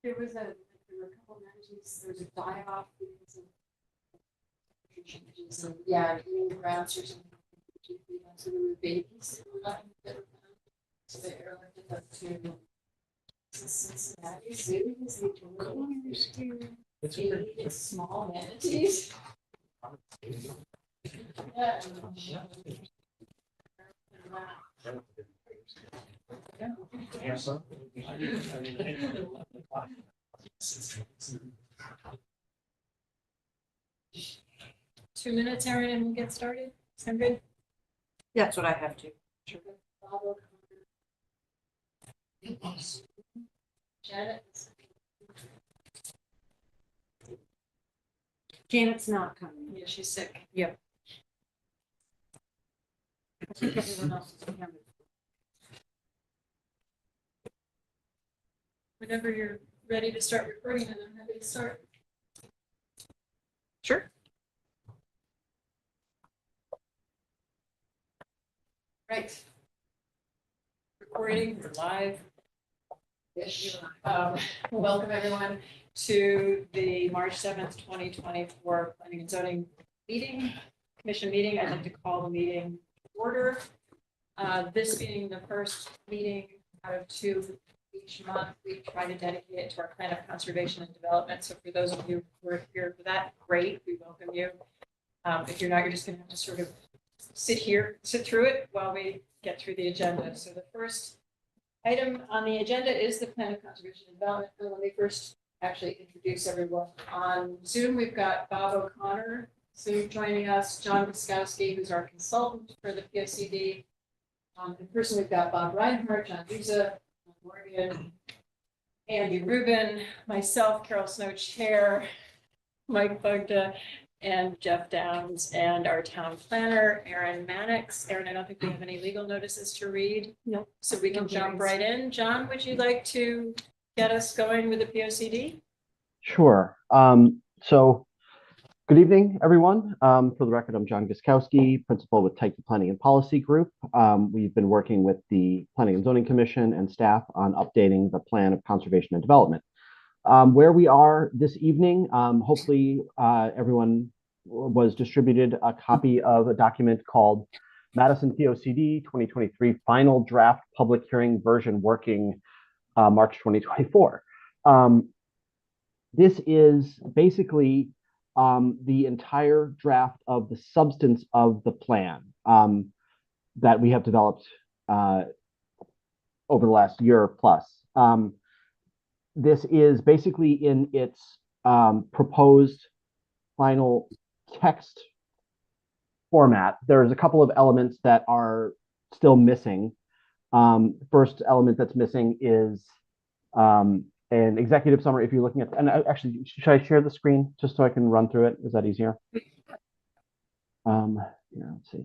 There were a couple of manages, there was a die-off. So, yeah, eating grounds or something. So there were babies that were found. So they airlifted up to Cincinnati Zoo because they told it's small manatees. Yeah. Two minutes, Erin, and we'll get started. Sound good? Yeah, that's what I have to. Janet. Janet's not coming. Yeah, she's sick. Yep. I think everyone else is coming. Whenever you're ready to start recording, and I'm happy to start. Sure. Right. Recording, we're live. Welcome everyone to the March 7th, 2024 Planning and Zoning Commission meeting. I'd like to call the meeting to order. This being the first meeting out of two each month, we try to dedicate it to our plan of conservation and development. So for those of you who are here for that, great, we welcome you. If you're not, you're just going to have to sort of sit through it while we get through the agenda. So the first item on the agenda is the plan of conservation and development. And let me first actually introduce everyone. On Zoom, we've got Bob O'Connor Zoom joining us, John Wiskowski, who's our consultant for the POCD. In person, we've got Bob Reinhardt, John Duza, Morgan, Andy Rubin, myself, Carol Snow Chair, Mike Bugda, and Jeff Downs, and our town planner, Erin Mannix. Erin, I don't think we have any legal notices to read. No. So we can jump right in. John, would you like to get us going with the POCD? Sure. So good evening, everyone. For the record, I'm John Guskowski, principal with Tyche Planning and Policy Group. We've been working with the Planning and Zoning Commission and staff on updating the plan of conservation and development. Where we are this evening, hopefully everyone was distributed a copy of a document called Madison POCD 2023 Final Draft Public Hearing Version Working March 2024. This is basically the entire draft of the substance of the plan that we have developed over the last year plus. This is basically in its proposed final text format. There's a couple of elements that are still missing. First element that's missing is an executive summary. If you're looking at, and actually, should I share the screen just so I can run through it? Is that easier? Yeah, let's see.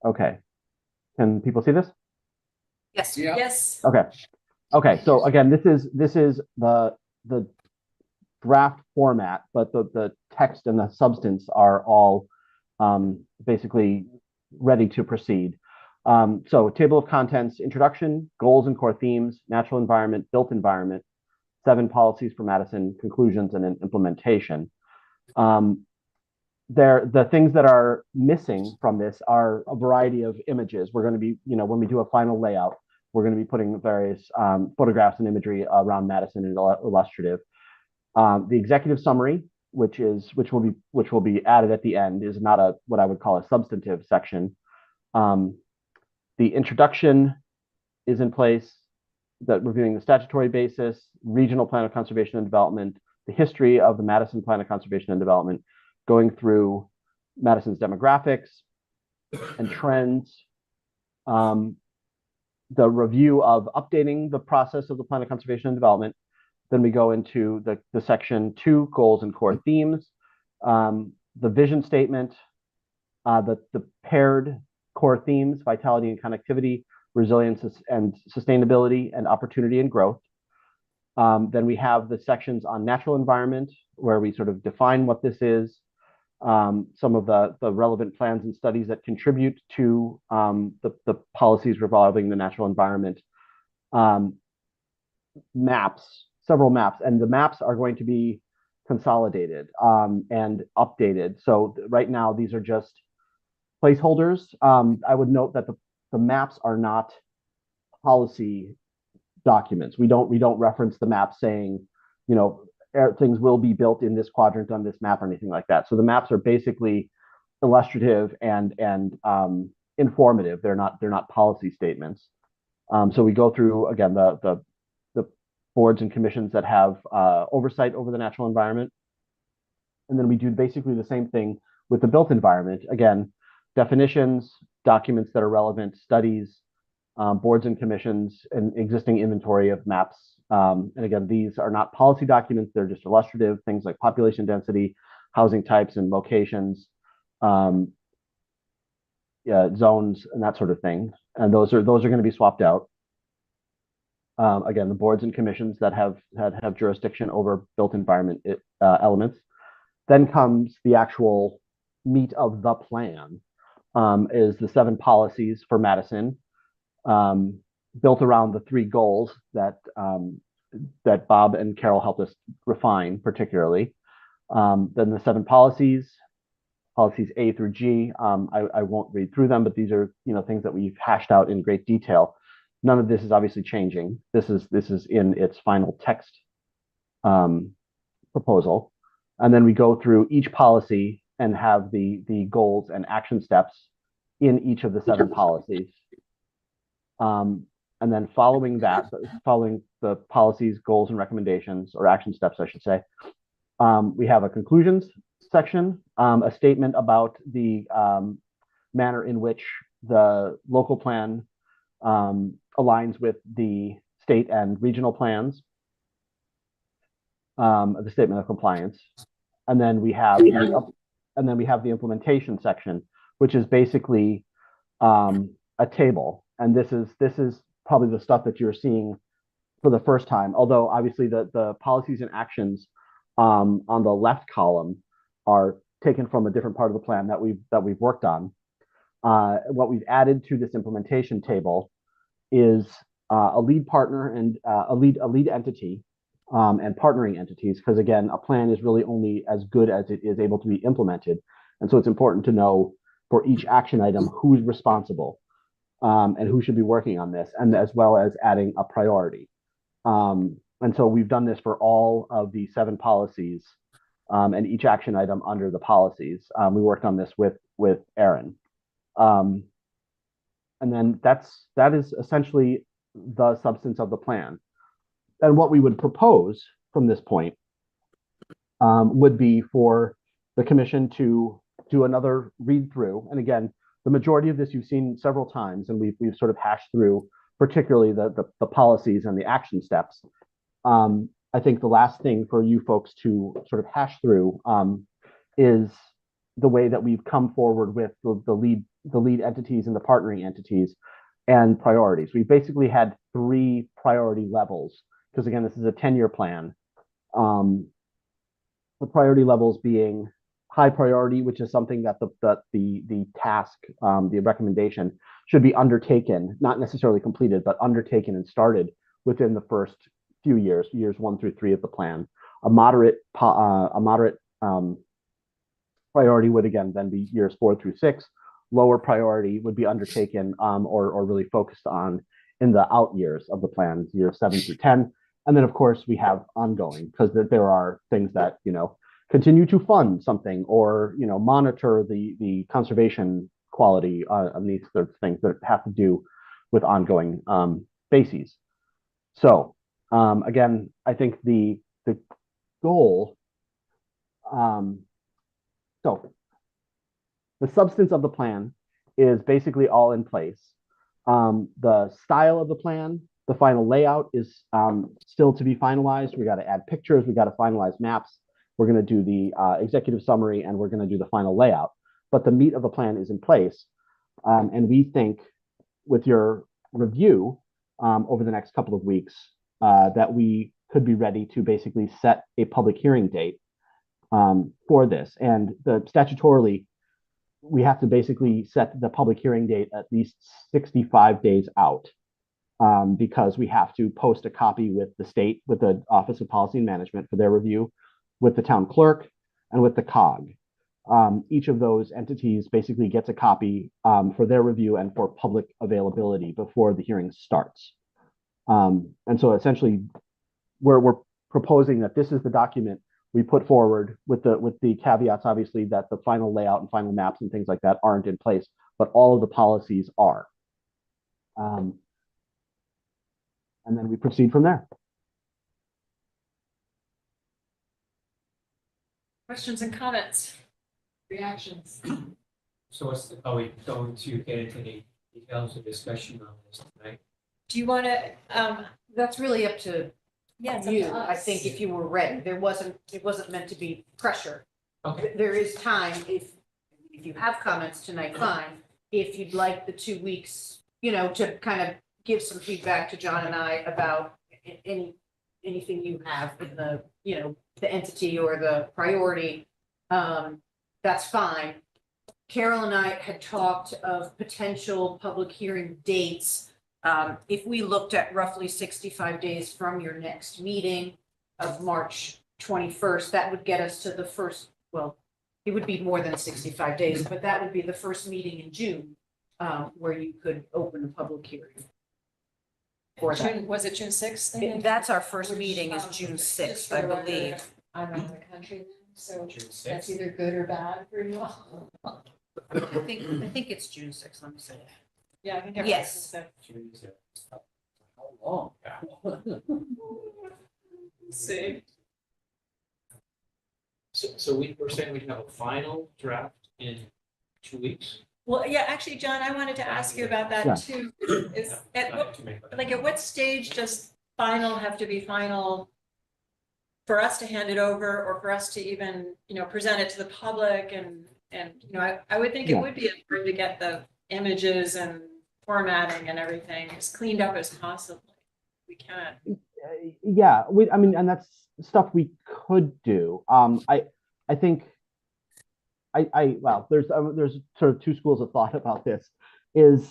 Okay, can people see this? Yes. Yeah. Yes. Okay. Okay. So again, this is the draft format, but the text and the substance are all basically ready to proceed. So table of contents, introduction, goals and core themes, natural environment, built environment, 7 policies for Madison, conclusions, and then implementation. The things that are missing from this are a variety of images. We're going to be, when we do a final layout, we're going to be putting various photographs and imagery around Madison and illustrative. The executive summary, which will be added at the end, is not what I would call a substantive section. The introduction is in place, that reviewing the statutory basis, regional plan of conservation and development, the history of the Madison plan of conservation and development, going through Madison's demographics and trends, the review of updating the process of the plan of conservation and development. Then we go into the section 2, goals and core themes, the vision statement, the paired core themes, vitality and connectivity, resilience and sustainability, and opportunity and growth. Then we have the sections on natural environment, where we sort of define what this is, some of the relevant plans and studies that contribute to the policies revolving the natural environment, maps, several maps, and the maps are going to be consolidated and updated. So right now, these are just placeholders. I would note that the maps are not policy documents. We don't reference the map saying, you know, things will be built in this quadrant on this map or anything like that. So the maps are basically illustrative and informative. They're not policy statements. So we go through again the boards and commissions that have oversight over the natural environment, and then we do basically the same thing with the built environment. Again, definitions, documents that are relevant, studies, boards and commissions, and existing inventory of maps. And again, these are not policy documents, they're just illustrative, things like population density, housing types and locations, zones, and that sort of thing. And those are going to be swapped out. Again, the boards and commissions that have jurisdiction over built environment elements. Then comes the actual meat of the plan, is the 7 policies for Madison, built around the 3 goals that Bob and Carol helped us refine particularly. Then the 7 policies A through G. I won't read through them, but these are things that we've hashed out in great detail. None of this is obviously changing. This is in its final text proposal. And then we go through each policy and have the goals and action steps in each of the 7 policies. And then following the policies, goals, and recommendations, or action steps, I should say, we have a conclusions section, a statement about the manner in which the local plan aligns with the state and regional plans, the statement of compliance, and then we have the implementation section, which is basically a table. And this is probably the stuff that you're seeing for the first time. Although obviously the policies and actions on the left column are taken from a different part of the plan that we've worked on. What we've added to this implementation table is a lead partner and a lead entity and partnering entities, because again, a plan is really only as good as it is able to be implemented. And so it's important to know for each action item who's responsible and who should be working on this, and as well as adding a priority. And so we've done this for all of the 7 policies and each action item under the policies. We worked on this with Aaron. And then that is essentially the substance of the plan. And what we would propose from this point would be for the commission to do another read through. And again, the majority of this you've seen several times, and we've sort of hashed through, particularly the policies and the action steps. I think the last thing for you folks to sort of hash through is the way that we've come forward with the lead entities and the partnering entities and priorities. We basically had 3 priority levels, because again, this is a 10-year plan. The priority levels being high priority, which is something that the task, the recommendation should be undertaken, not necessarily completed, but undertaken and started within the first few years 1 through 3 of the plan. A moderate priority would again then be years 4 through 6. Lower priority would be undertaken or really focused on in the out years of the plan, years 7 through 10. And then of course we have ongoing, because there are things that continue to fund something or monitor the conservation quality on these sorts of things that have to do with ongoing bases. So again, I think the goal, so the substance of the plan is basically all in place. The style of the plan, the final layout is still to be finalized. We got to add pictures, we got to finalize maps. We're going to do the executive summary, and we're going to do the final layout. But the meat of the plan is in place. And we think with your review over the next couple of weeks, that we could be ready to basically set a public hearing date for this. And statutorily, we have to basically set the public hearing date at least 65 days out. because we have to post a copy with the state, with the Office of Policy and Management for their review, with the town clerk, and with the COG. Each of those entities basically gets a copy for their review and for public availability before the hearing starts. And so essentially, we're proposing that this is the document we put forward with the caveats, obviously, that the final layout and final maps and things like that aren't in place, but all of the policies are. And then we proceed from there. Questions and comments? Reactions. So are we going to get into any details of discussion on this tonight? Do you want to, That's really up to yeah, it's up you. to I us. think if you were ready, it wasn't meant to be pressure. Okay. There is time if you have comments tonight, fine. If you'd like the 2 weeks, to kind of give some feedback to John and I about anything you have in the, the entity or the priority, that's fine. Carol and I had talked of potential public hearing dates. If we looked at roughly 65 days from your next meeting of March 21st, that would get us to the first, well, it would be more than 65 days, but that would be the first meeting in June, where you could open a public hearing. For that. June, was it June 6th? That's our first Which, meeting is um, June just 6th, for I the record, believe. I'm out of the country then, so June that's 6th? either good or bad for you all. I think it's June 6th, let me say. Yeah, I think. Yes. June is how long? See. So we're saying we can have a final draft in 2 weeks? Well, yeah, actually, John, I wanted to ask you about Yeah. that too. Is, at Not what, to make that- like, at what stage does final have to be final for us to hand it over or for us to even, present it to the public and, I would think it Yeah. would be important to get the images and formatting and everything as cleaned up as possible. We can. Yeah, I mean, and that's stuff we could do. I think well, there's sort of two schools of thought about this. Is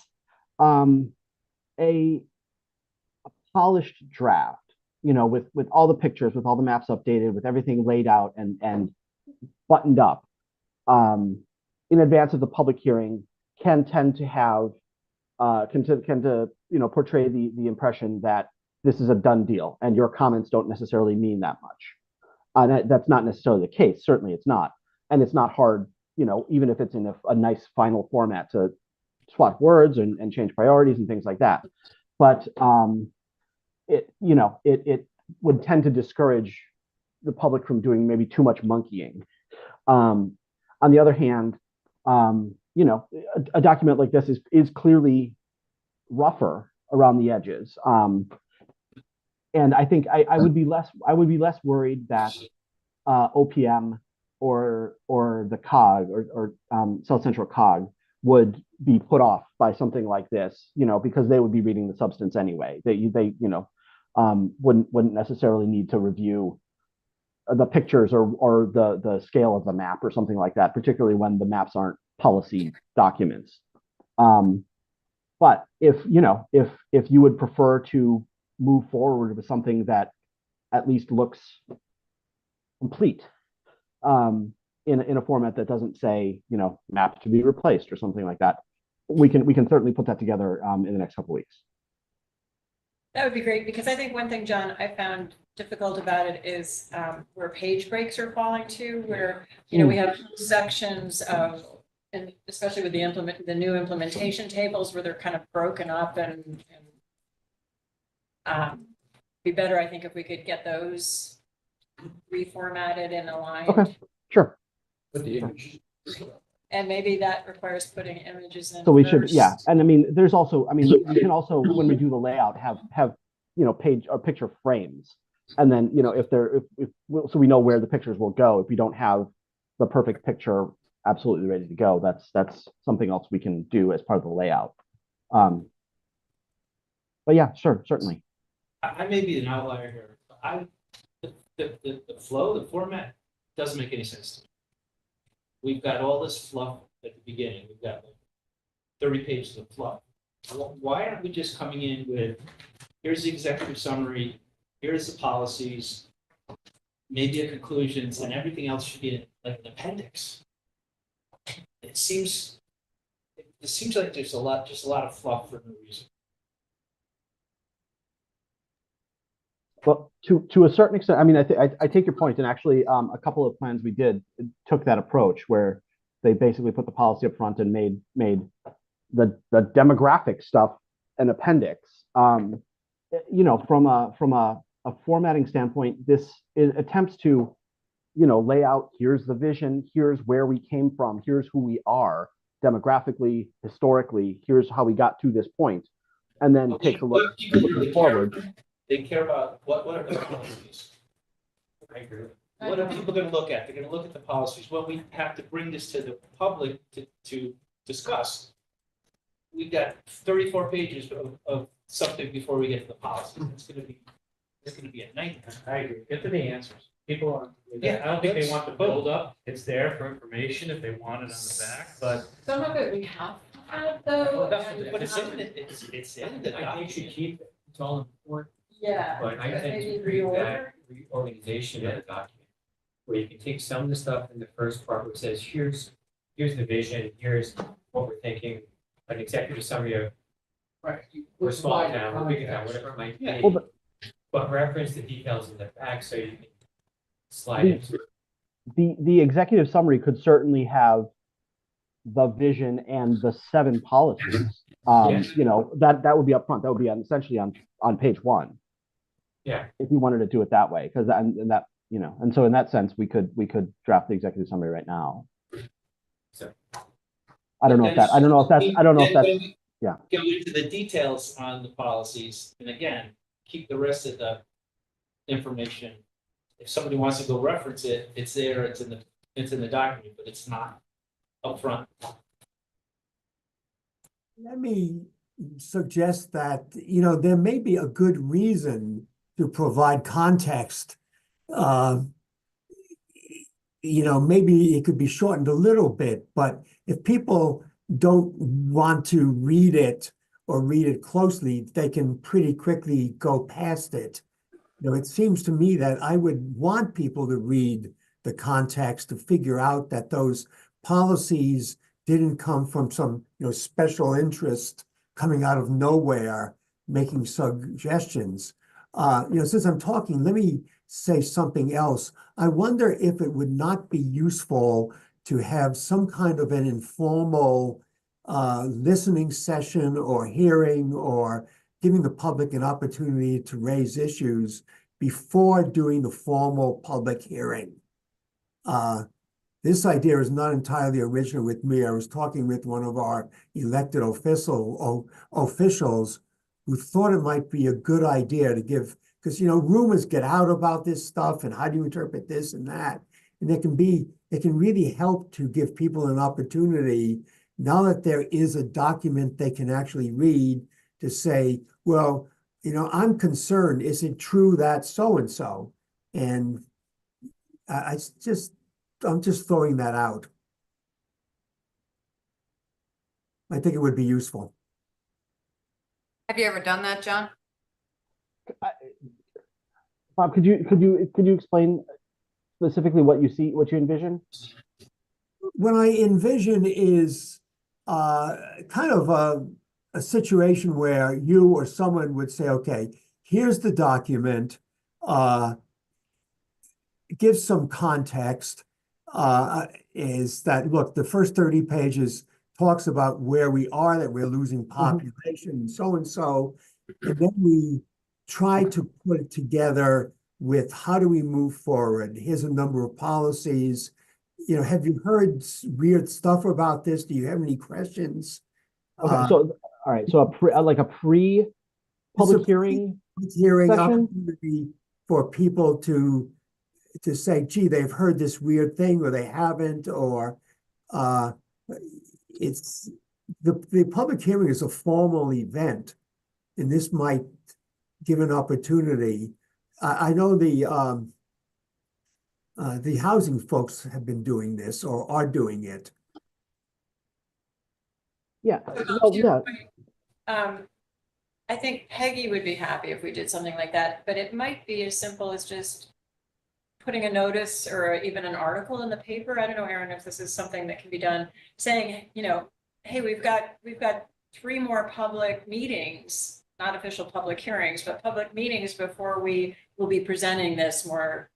a polished draft, with all the pictures, with all the maps updated, with everything laid out and buttoned up, in advance of the public hearing, can tend to have portray the impression that this is a done deal and your comments don't necessarily mean that much. That's not necessarily the case. Certainly it's not. And it's not hard, even if it's in a nice final format, to swap words and change priorities and things like that. But it would tend to discourage the public from doing maybe too much monkeying. On the other hand, a document like this is clearly rougher around the edges. And I think I would be less worried that OPM or the COG or South Central COG would be put off by something like this, because they would be reading the substance anyway. They wouldn't necessarily need to review the pictures or the scale of the map or something like that, particularly when the maps aren't policy documents. But if you would prefer to move forward with something that at least looks complete, in a format that doesn't say, map to be replaced or something like that, we can certainly put that together in the next couple of weeks. That would be great, because I think one thing, John, I found difficult about it is where page breaks are falling to, where, we have sections of, and especially with the new implementation tables where they're kind of broken up and be better, I think, if we could get those reformatted and aligned. Okay, sure. But the image. And maybe that requires putting images in. So we should, first. yeah. And I mean, there's also, we can also, when we do the layout, have page or picture frames. And then, so we know where the pictures will go. If we don't have the perfect picture absolutely ready to go, that's something else we can do as part of the layout. But yeah, sure, certainly. I may be an outlier here. The flow, the format doesn't make any sense to me. We've got all this fluff at the beginning. We've got like 30 pages of fluff. Why aren't we just coming in with, here's the executive summary, here's the policies, maybe a conclusions, and everything else should be like an appendix? It seems like there's just a lot of fluff for no reason. But to a certain extent, I mean, I take your point, and actually, a couple of plans we did took that approach where they basically put the policy up front and made the demographic stuff an appendix. You know, from a formatting standpoint, this attempts to, you know, lay out, here's the vision, here's where we came from, here's who we are demographically, historically, here's how we got to this point, and then takes a look looking forward. They care about what are the policies? I agree. What are people gonna look at? They're gonna look at the policies. Well, we have to bring this to the public to discuss. We've got 34 pages of something before we get to the policy. It's gonna be a nightmare. I agree. Get to the answers. People are, Yeah, I don't think they that's- want the build up. It's there for information if they want it on the back, but Some of it we have to have though. and- But it's in the I think you should document. keep it, it's all important, Yeah. but I tend maybe to read reorder. that reorganization of the document. Where you can take some of the stuff in the first part where it says, here's the vision, here's what we're thinking, an executive summary of, right. we're a small town, we're a big town, whatever it might Yeah. be. Well, But reference the details in the back so you can slide The- into. The executive summary could certainly have the vision and the 7 policies. Yes. You know, that would be up front. That would be essentially on page 1. Yeah. If you wanted to do it that way, because and that, you know, and so in that sense, we could draft the executive summary right now. So- I don't know if that's yeah. Go into the details on the policies, and again, keep the rest of the information. If somebody wants to go reference it, it's there, it's in the document, but it's not upfront. Let me suggest that, you know, there may be a good reason to provide context. You know, maybe it could be shortened a little bit, but if people don't want to read it or read it closely, they can pretty quickly go past it. You know, it seems to me that I would want people to read the context to figure out that those policies didn't come from some, you know, special interest coming out of nowhere, making suggestions. You know, since I'm talking, let me say something else. I wonder if it would not be useful to have some kind of an informal listening session or hearing or giving the public an opportunity to raise issues before doing the formal public hearing. This idea is not entirely original with me. I was talking with one of our elected officials who thought it might be a good idea to give, because, you know, rumors get out about this stuff and how do you interpret this and that? And it can really help to give people an opportunity, now that there is a document they can actually read, to say, well, you know, I'm concerned, is it true that so-and-so? And I'm just throwing that out. I think it would be useful. Have you ever done that, John? Bob, could you explain specifically what you envision? What I envision is kind of a situation where you or someone would say, okay, here's the document, give some context, is that, look, the first 30 pages talks about where we are, that we're losing population and so, and then we try to put it together with how do we move forward? Here's a number of policies. You know, have you heard weird stuff about this? Do you have any questions? Okay, so all right, so a pre-public hearing Hearing session? opportunity for people to say, gee, they've heard this weird thing or they haven't, or it's the public hearing is a formal event, and this might give an opportunity. I know the housing folks have been doing this or are doing it. Yeah, well, yeah. I think Peggy would be happy if we did something like that, but it might be as simple as just putting a notice or even an article in the paper. I don't know, Erin, if this is something that can be done, saying, hey, we've got 3 more public meetings, not official public hearings, but public meetings before we will be presenting this more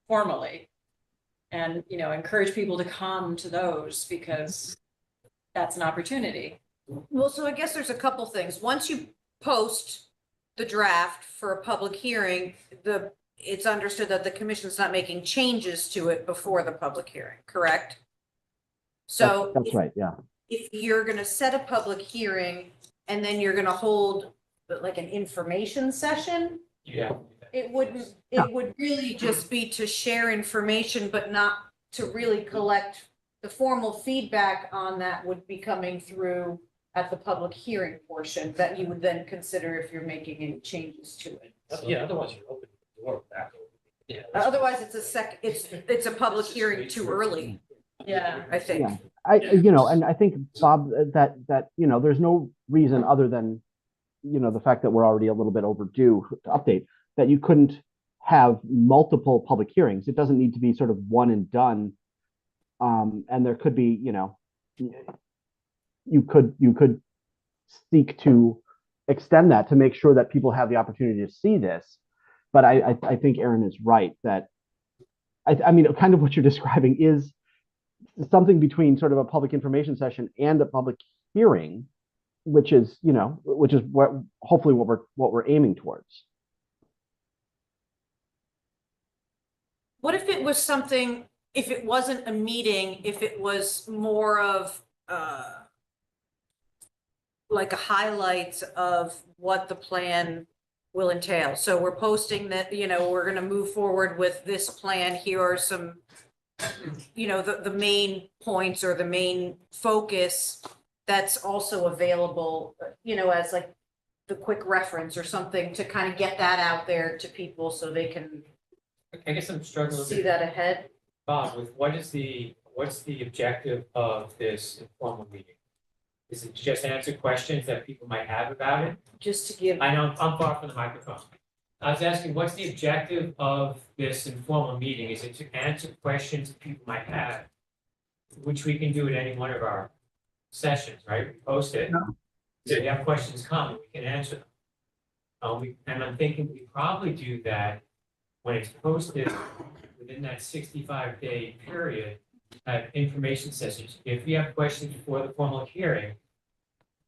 formally. And, encourage people to come to those because that's an opportunity. Well, so I guess there's a couple things. Once you post the draft for a public hearing, it's understood that the commission's not making changes to it before the public hearing, correct? So That's right, yeah. if you're gonna set a public hearing and then you're gonna hold like an information session, Yeah. it would really just be to share information, but not to really collect the formal feedback on that would be coming through at the public hearing portion that you would then consider if you're making any changes to it. Yeah, otherwise you're opening the door back. Yeah. Otherwise, it's a public hearing too early, Yeah. I think. Yeah. And I think, Bob, that there's no reason other than, the fact that we're already a little bit overdue to update, that you couldn't have multiple public hearings. It doesn't need to be sort of one and done. And there could be, you could seek to extend that to make sure that people have the opportunity to see this. But I think Erin is right that, I mean, kind of what you're describing is something between sort of a public information session and a public hearing, which is what hopefully what we're aiming towards. What if it was something, if it wasn't a meeting, if it was more of like a highlights of what the plan will entail? So we're posting that, we're gonna move forward with this plan. Here are some, the main points or the main focus that's also available, as like the quick reference or something to kind of get that out there to people so they can I guess I'm struggling see with that ahead. Bob, with what's the objective of this informal meeting? Is it just answer questions that people might have about it? Just to give, I know I'm far from the microphone. I was asking, what's the objective of this informal meeting? Is it to answer questions that people might have, which we can do at any one of our sessions, right? We post it. So if you have questions come, we can answer them. And I'm thinking we probably do that when it's posted within that 65-day period, have information sessions. If you have questions before the formal hearing,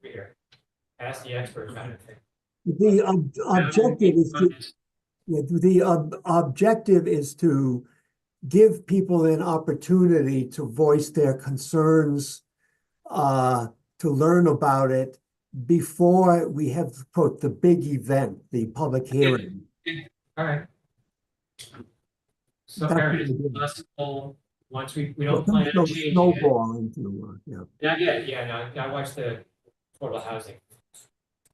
we're here. Ask the expert kind of thing. The objective is to, objective is to give people an opportunity to voice their concerns, to learn about it before we have put the big event, the public hearing. All right. So, That's Aaron, what it's we do. possible, once we don't plan on Don't changing it. snowball into, No, I watched the affordable housing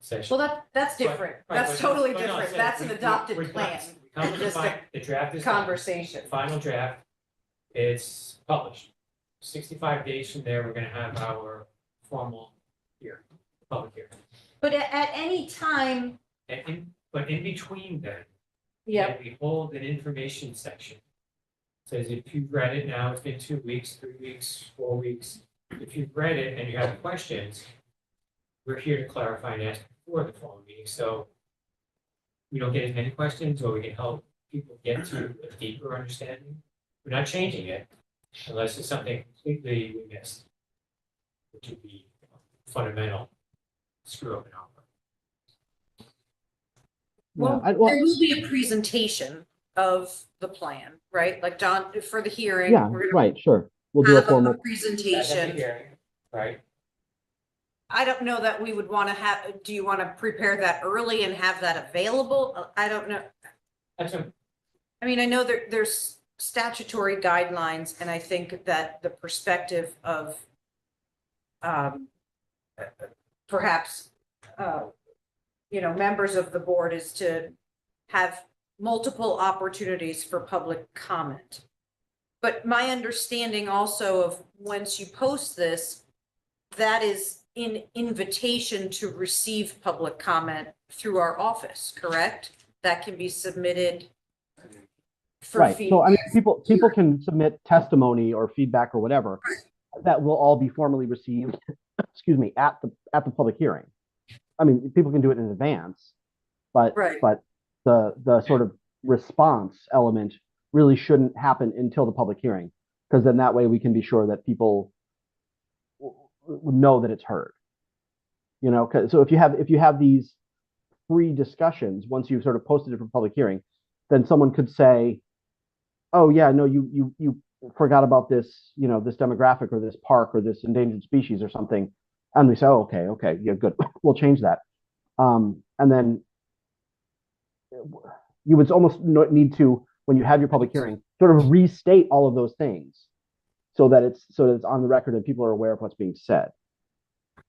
session. well, that's different. Right, That's but- totally but no, I'm different. saying That's an we're adopted done. plan. We come to the Just a the draft is done. Conversation. Final draft, it's published. 65 days from there, we're gonna have our formal hearing, public hearing. But at any time, But in between then, yeah, we hold an information section. Says if you've read it now, it's been 2 weeks, 3 weeks, 4 weeks. If you've read it and you have questions, we're here to clarify and ask before the fall meeting, so we don't get as many questions, or we can help people get to a deeper understanding. We're not changing it unless it's something completely we missed, which would be fundamental screw up in our work. well, Yeah, there will be a presentation of the plan, right? Like John, for the hearing. yeah, we're gonna right, sure. We'll do a have formal. presentation. Hearing, right? I don't know that we would want to have, do you want to prepare that early and have that available? I don't know. That's a, I mean, I know there's statutory guidelines, and I think that the perspective of perhaps, members of the board is to have multiple opportunities for public comment. But my understanding also of once you post this, that is invitation to receive public comment through our office, correct? That can be submitted for Right, so I mean, feedback. people can submit testimony or feedback or whatever, that will all be formally received, excuse me, at the public hearing. I mean, people can do it in advance, but Right. the sort of response element really shouldn't happen until the public hearing, because then that way we can be sure that people know that it's heard. You know, so if you have these free discussions, once you've sort of posted it for public hearing, then someone could say, oh yeah, no, you forgot about this, you know, this demographic or this park or this endangered species or something. And we say, oh, okay, yeah, good. We'll change that. And then you would almost need to, when you have your public hearing, sort of restate all of those things so that it's on the record and people are aware of what's being said.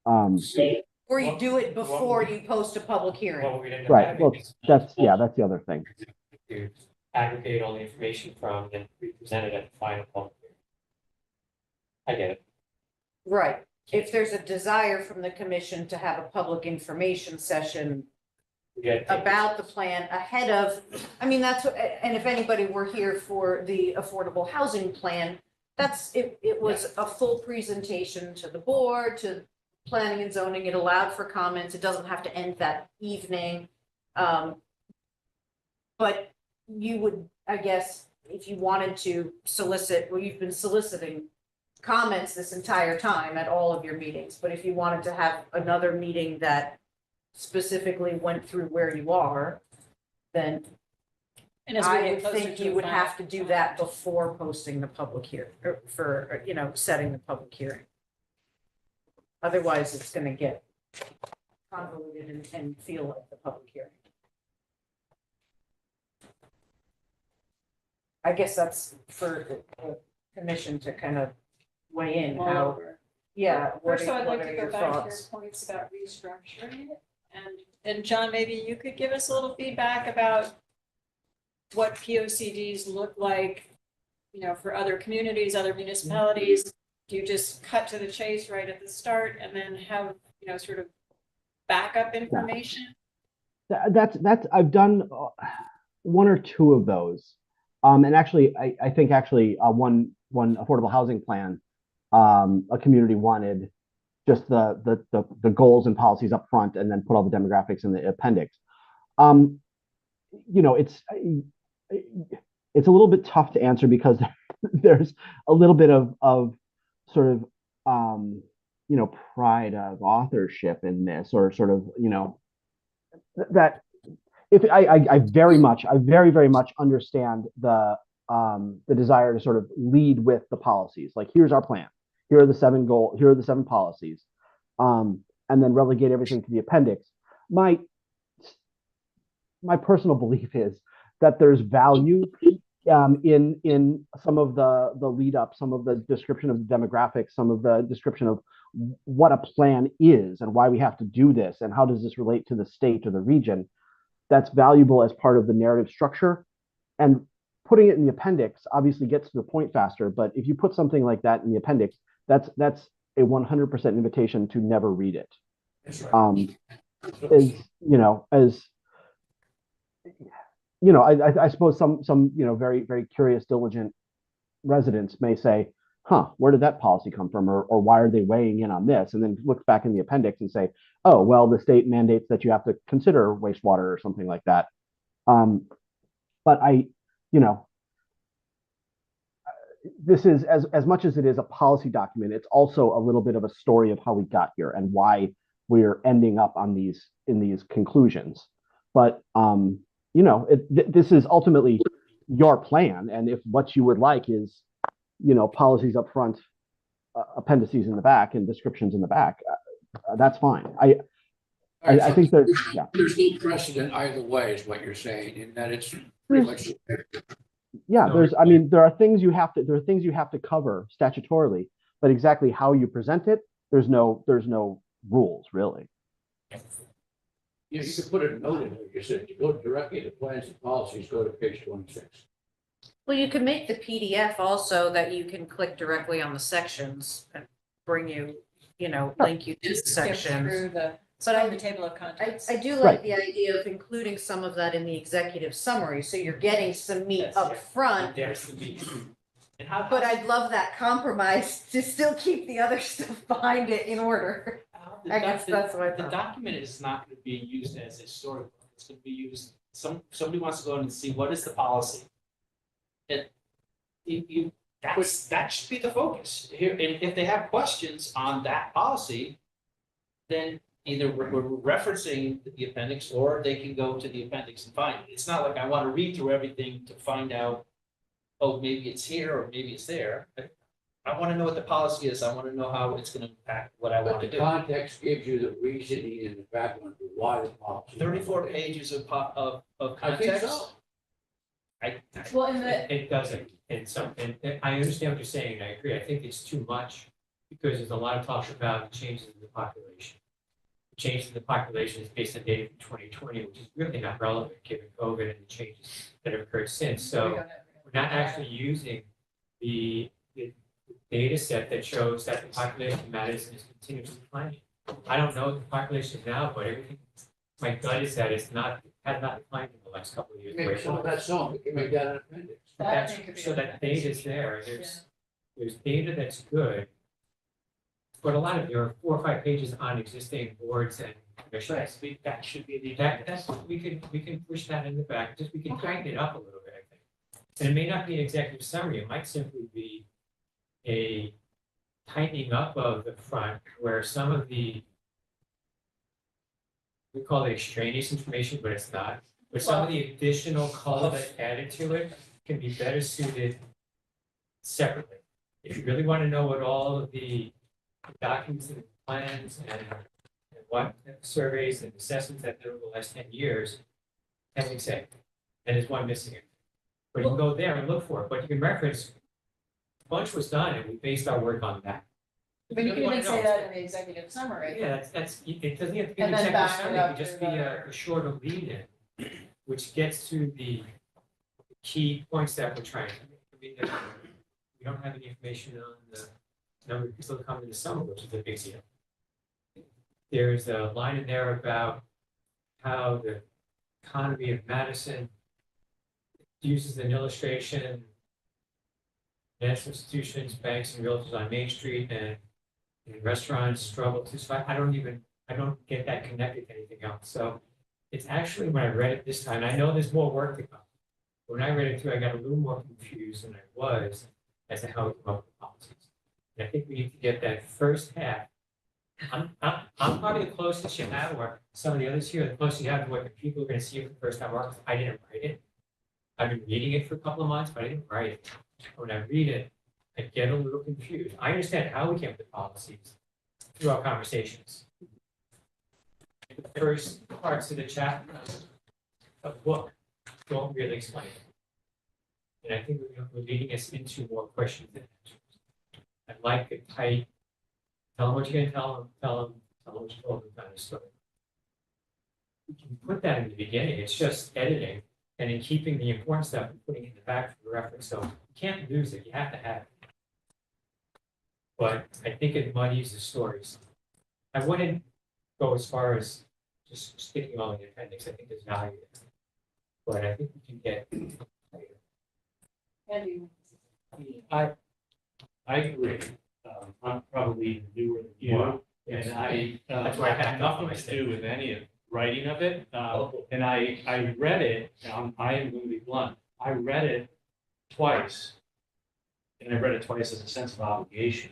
Or you do it before you post a public hearing. What we'd end up Right, having well, is that's the other thing. to aggregate all the information from and present it at the final public hearing. I get it. Right. If there's a desire from the commission to have a public information session We get- about the plan ahead of, I mean, that's, and if anybody were here for the affordable housing plan, it was a full presentation to the board, to planning and zoning. It allowed for comments. It doesn't have to end that evening. But you would, I guess, if you wanted to solicit, well, you've been soliciting comments this entire time at all of your meetings, but if you wanted to have another meeting that specifically went through where you are, then And as we I get would closer think to you the would final- have to do that before posting the public hearing, or for, you know, setting the public hearing. Otherwise, it's gonna get convoluted and feel like the public hearing. I guess that's for the commission to kind of weigh in Mull how, over. yeah, what First, I'd what like are to your go back to your thoughts? points about restructuring it. And John, maybe you could give us a little feedback about what POCDs look like, you know, for other communities, other municipalities. Do you just cut to the chase right at the start and then have, you know, sort of backup information? That's I've done one or two of those. And actually, I think actually one affordable housing plan, a community wanted just the goals and policies up front and then put all the demographics in the appendix. You know, it's a little bit tough to answer because there's a little bit of sort of you know, pride of authorship in this, or sort of, you know, that if I very much understand the desire to sort of lead with the policies. Like, here's our plan. Here are the 7 goals. Here are the 7 policies, and then relegate everything to the appendix. My personal belief is that there's value in some of the lead up, some of the description of the demographics, some of the description of what a plan is and why we have to do this and how does this relate to the state or the region. That's valuable as part of the narrative structure. And putting it in the appendix obviously gets to the point faster. But if you put something like that in the appendix, that's a 100% invitation to never read it. As you know, I suppose some you know, very, very curious, diligent residents may say, huh, where did that policy come from? Or why are they weighing in on this? And then look back in the appendix and say, oh, well, the state mandates that you have to consider wastewater or something like that. But you know, this is as much as it is a policy document, it's also a little bit of a story of how we got here and why we're ending up on these conclusions. But you know, this is ultimately your plan, and if what you would like is, you know, policies up front, appendices in the back, and descriptions in the back, that's fine. I think there's no precedent either way, is what you're saying, in that it's pretty much. Yeah, I mean, there are things you have to cover statutorily, but exactly how you present it, there's no rules really. You could put a note in there. You said you go directly to plans and policies, go to page 26. Well, you can make the PDF also that you can click directly on the sections and bring you link you to the Just skip sections. through the, But I, the table of contents. I do Right. like the idea of including some of that in the executive summary, so you're getting some meat Yes, up yeah. front. There's the meat. And how? But I'd love that compromise to still keep the other stuff behind it in order. I guess that's what I The thought. document is not gonna be used as a storybook, it's gonna be used, somebody wants to go in and see what is the policy. And that should be the focus here, and if they have questions on that policy, then either we're referencing the appendix, or they can go to the appendix and find it. It's not like I wanna read through everything to find out, oh, maybe it's here, or maybe it's there. I wanna know what the policy is, I wanna know how it's gonna impact what I But wanna the do. context gives you the reasoning and the background to why the policy. 34 pages of I think context. so. Well, in the, It doesn't, and I understand what you're saying, and I agree, I think it's too much, because there's a lot of talk about changes in the population. The change in the population is based on data from 2020, which is really not relevant given COVID and the changes that have occurred since, so we're not actually using the data set that shows that the population of Madison is continuously declining. I don't know what the population is now, but everything, my gut is that it's not, has not declined in the last couple of years. Maybe some of that song, we can make that an appendix. That I That's, think could be so an that appendix. data is there, and there's data that's good. But a lot of, there are 4 or 5 pages on existing boards and commissions. That should be the. That's, we can push that in the back, just we can tighten it up a little bit, I think. And it may not be an executive summary, it might simply be a tightening up of the front where some of the, we call it extraneous information, but it's not. But some of the additional color that's added to it can be better suited separately. If you really want to know what all of the documents and plans and what surveys and assessments that did over the last 10 years, as we say, and there's one missing it. But you can go there and look for it, but you can reference, a bunch was done and we based our work on that. If but you really can wanna even say know, that in the executive summary. yeah, it doesn't have to be an And then executive back it summary, it up could just to be the- a shorter lead-in, which gets to the key points that we're trying to make. I mean, we don't have any information on the number of people that come in the summer, which is a big deal. There's a line in there about how the economy of Madison uses an illustration, financial institutions, banks and realtors on Main Street and restaurants struggle to survive. I don't get that connected to anything else. So it's actually, when I read it this time, and I know there's more work to come. When I read it through, I got a little more confused than I was as to how to come up with policies. And I think we need to get that first half. I'm probably the closest you have, or some of the others here, the closest you have to what the people are gonna see for the first time, or I didn't write it. I've been reading it for a couple of months, but I didn't write it. When I read it, I get a little confused. I understand how we came up with policies through our conversations. The first parts of the chapter of the book don't really explain it. And I think we're leading us into more questions than answers. I'd like a tight, tell them what you're gonna tell them what you told them kind of story. We can put that in the beginning, it's just editing, and in keeping the important stuff and putting it in the back for the reference, so you can't lose it, you have to have it. But I think it muddies the stories. I wouldn't go as far as just sticking all in the appendix, I think there's value there. But I think we can get later. Andy, I agree. I'm probably newer than you, Yes. and I That's why I had had nothing to do with any of writing of it. And I read it, and I am going to be blunt, I read it twice. And I read it twice as a sense of obligation.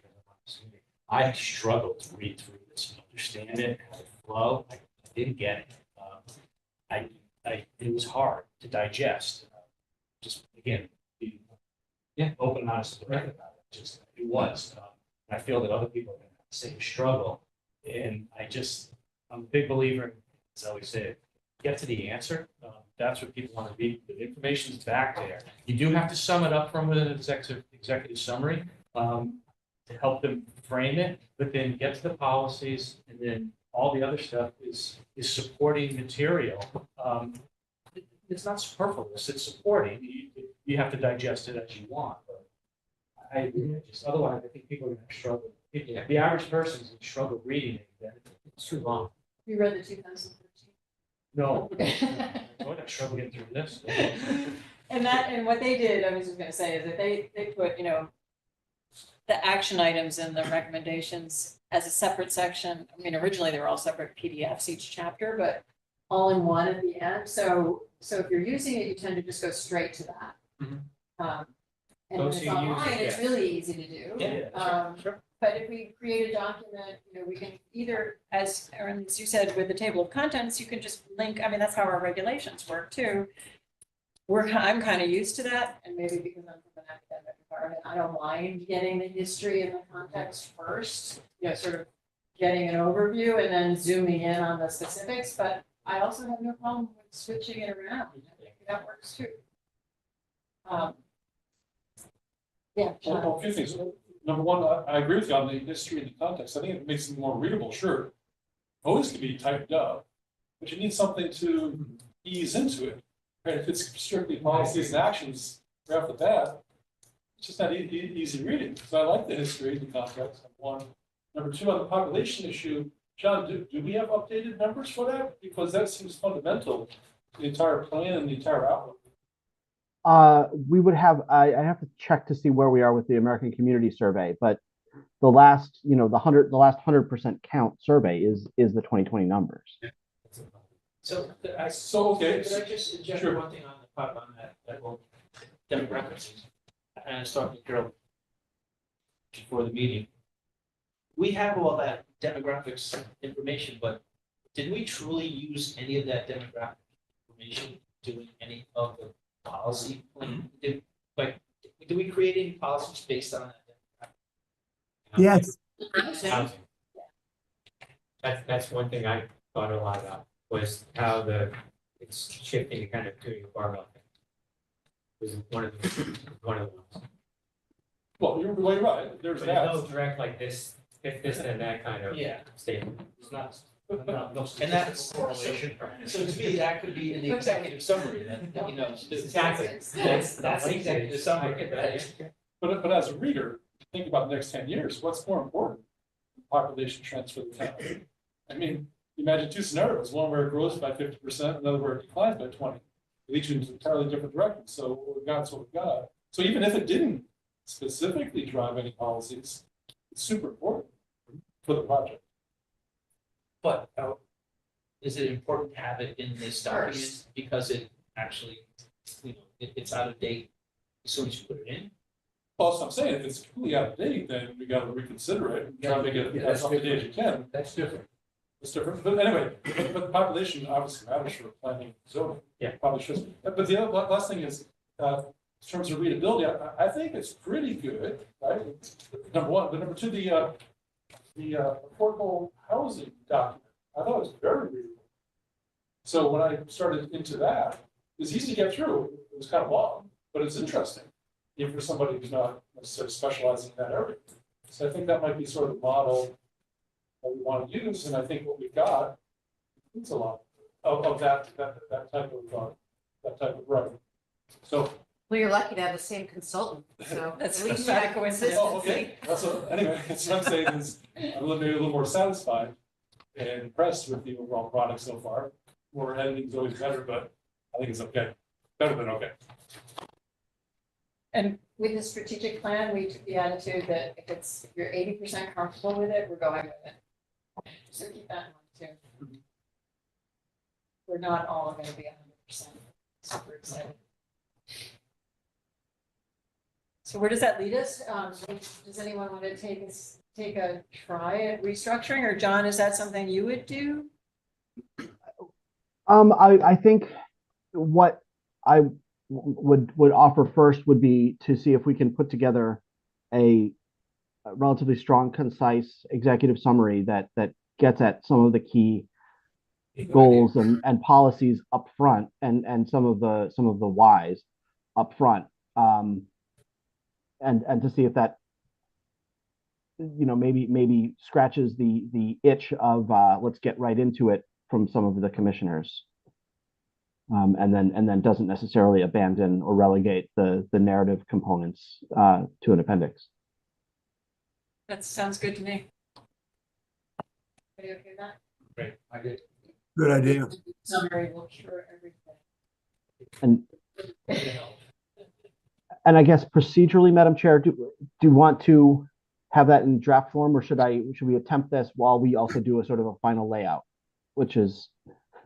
I struggled to read through this, understand it, how it flow. I didn't get it. It was hard to digest. Just again, be open and honest about it. Just it was. I feel that other people are going to have the same struggle, and I'm a big believer in, as I always say, get to the answer. That's what people want to be. The information's back there. You do have to sum it up from within an executive summary to help them frame it, but then get to the policies, and then all the other stuff is supporting material. It's not superfluous, it's supporting. You have to digest it as you want. But otherwise, I think people are going to struggle if the average person would struggle reading it, then it's too long. You read the 2013. No. I'm going to struggle getting through this. And what they did, I was just gonna say, is that they put, the action items and the recommendations as a separate section. I mean, originally they were all separate PDFs each chapter, but all in one at the end. So if you're using it, you tend to just go straight to that. Mhm. And when Those it's who use it, online, it's yeah. really easy to do. Yeah, sure. But if we create a document, we can either, as Erin, as you said, with the table of contents, you can just link, I mean, that's how our regulations work too. I'm kind of used to that, and maybe because I'm from an academic environment, I don't mind getting the history and the context first, sort of getting an overview and then zooming in on the specifics, but I also have no problem with switching it around. I think that works too. Yeah. John. Well, a few things. Number one, I agree with you on the history and the context. I think it makes it more readable, sure. Always can be typed up, but you need something to ease into it. Right? If it's strictly policies and actions right off the bat, it's just not easy reading. So I like the history and the context, one. Number two, on the population issue, John, do we have updated numbers for that? Because that seems fundamental to the entire plan and the entire outlook. We would have, I have to check to see where we are with the American Community Survey, but the last, the last 100% count survey is the 2020 numbers. So, okay. Could I just inject Sure. one thing on that will demographics? And I was talking to Carol before the meeting. We have all that demographics information, but did we truly use any of that demographic information doing any of the policy plan? Did we create any policies based on that? Yes, Housing. That's one thing I thought a lot about, was how it's shifting kind of to a barbell thing. Was one of the ones. Well, you're right. There's But that. no direct like this, if this and that kind of Yeah. statement. It's not, And that's, correlation. so to me, that could be in the executive summary then, Exactly. That's the executive summary, I get that, yeah. But as a reader, think about the next 10 years. What's more important? Population trends for the town. I mean, imagine two scenarios, one where it grows by 50%, another where it declines by 20. Each in entirely different directions. So what we've got is what we've got. So even if it didn't specifically drive any policies, it's super important for the project. But is it important to have it in this document because it actually, it's out of date as soon as you put it in? Well, so I'm saying, if it's completely out of date, then we gotta reconsider it and try to make it as up to date as you can. That's different. It's different, but anyway, but the population obviously matters for planning and zoning. Yeah. Probably should, but the other last thing is, in terms of readability, I think it's pretty good, right? Number one, but number two, the affordable housing document, I thought it was very readable. So when I started into that, it was easy to get through. It was kind of long, but it's interesting, even for somebody who's not necessarily specializing in that area. So I think that might be sort of the model that we want to use, and I think what we've got includes a lot of that type of writing. So, Well, you're lucky to have the same consultant, so. That's at least not a you coincidence. oh, okay, anyway, that's what I'm saying is, I'm maybe a little more satisfied and impressed with the overall product so far. More editing is always better, but I think it's okay, better than okay. And with the strategic plan, we took the attitude that if you're 80% comfortable with it, we're going with it. So keep that in mind too. We're not all going to be 100% super excited. So where does that lead us? Does anyone want to take a try at restructuring, or John, is that something you would do? I think what I would offer first would be to see if we can put together a relatively strong, concise executive summary that gets at some of the key goals and policies up front, and some of the whys up front, and to see if that maybe scratches the itch of let's get right into it from some of the commissioners, and then doesn't necessarily abandon or relegate the narrative components to an appendix. That sounds good to me. Are you okay with that? Great, I did. Good idea. Summary will cure everything. And and I guess procedurally, Madam Chair, do you want to have that in draft form, or should we attempt this while we also do a sort of a final layout? Which is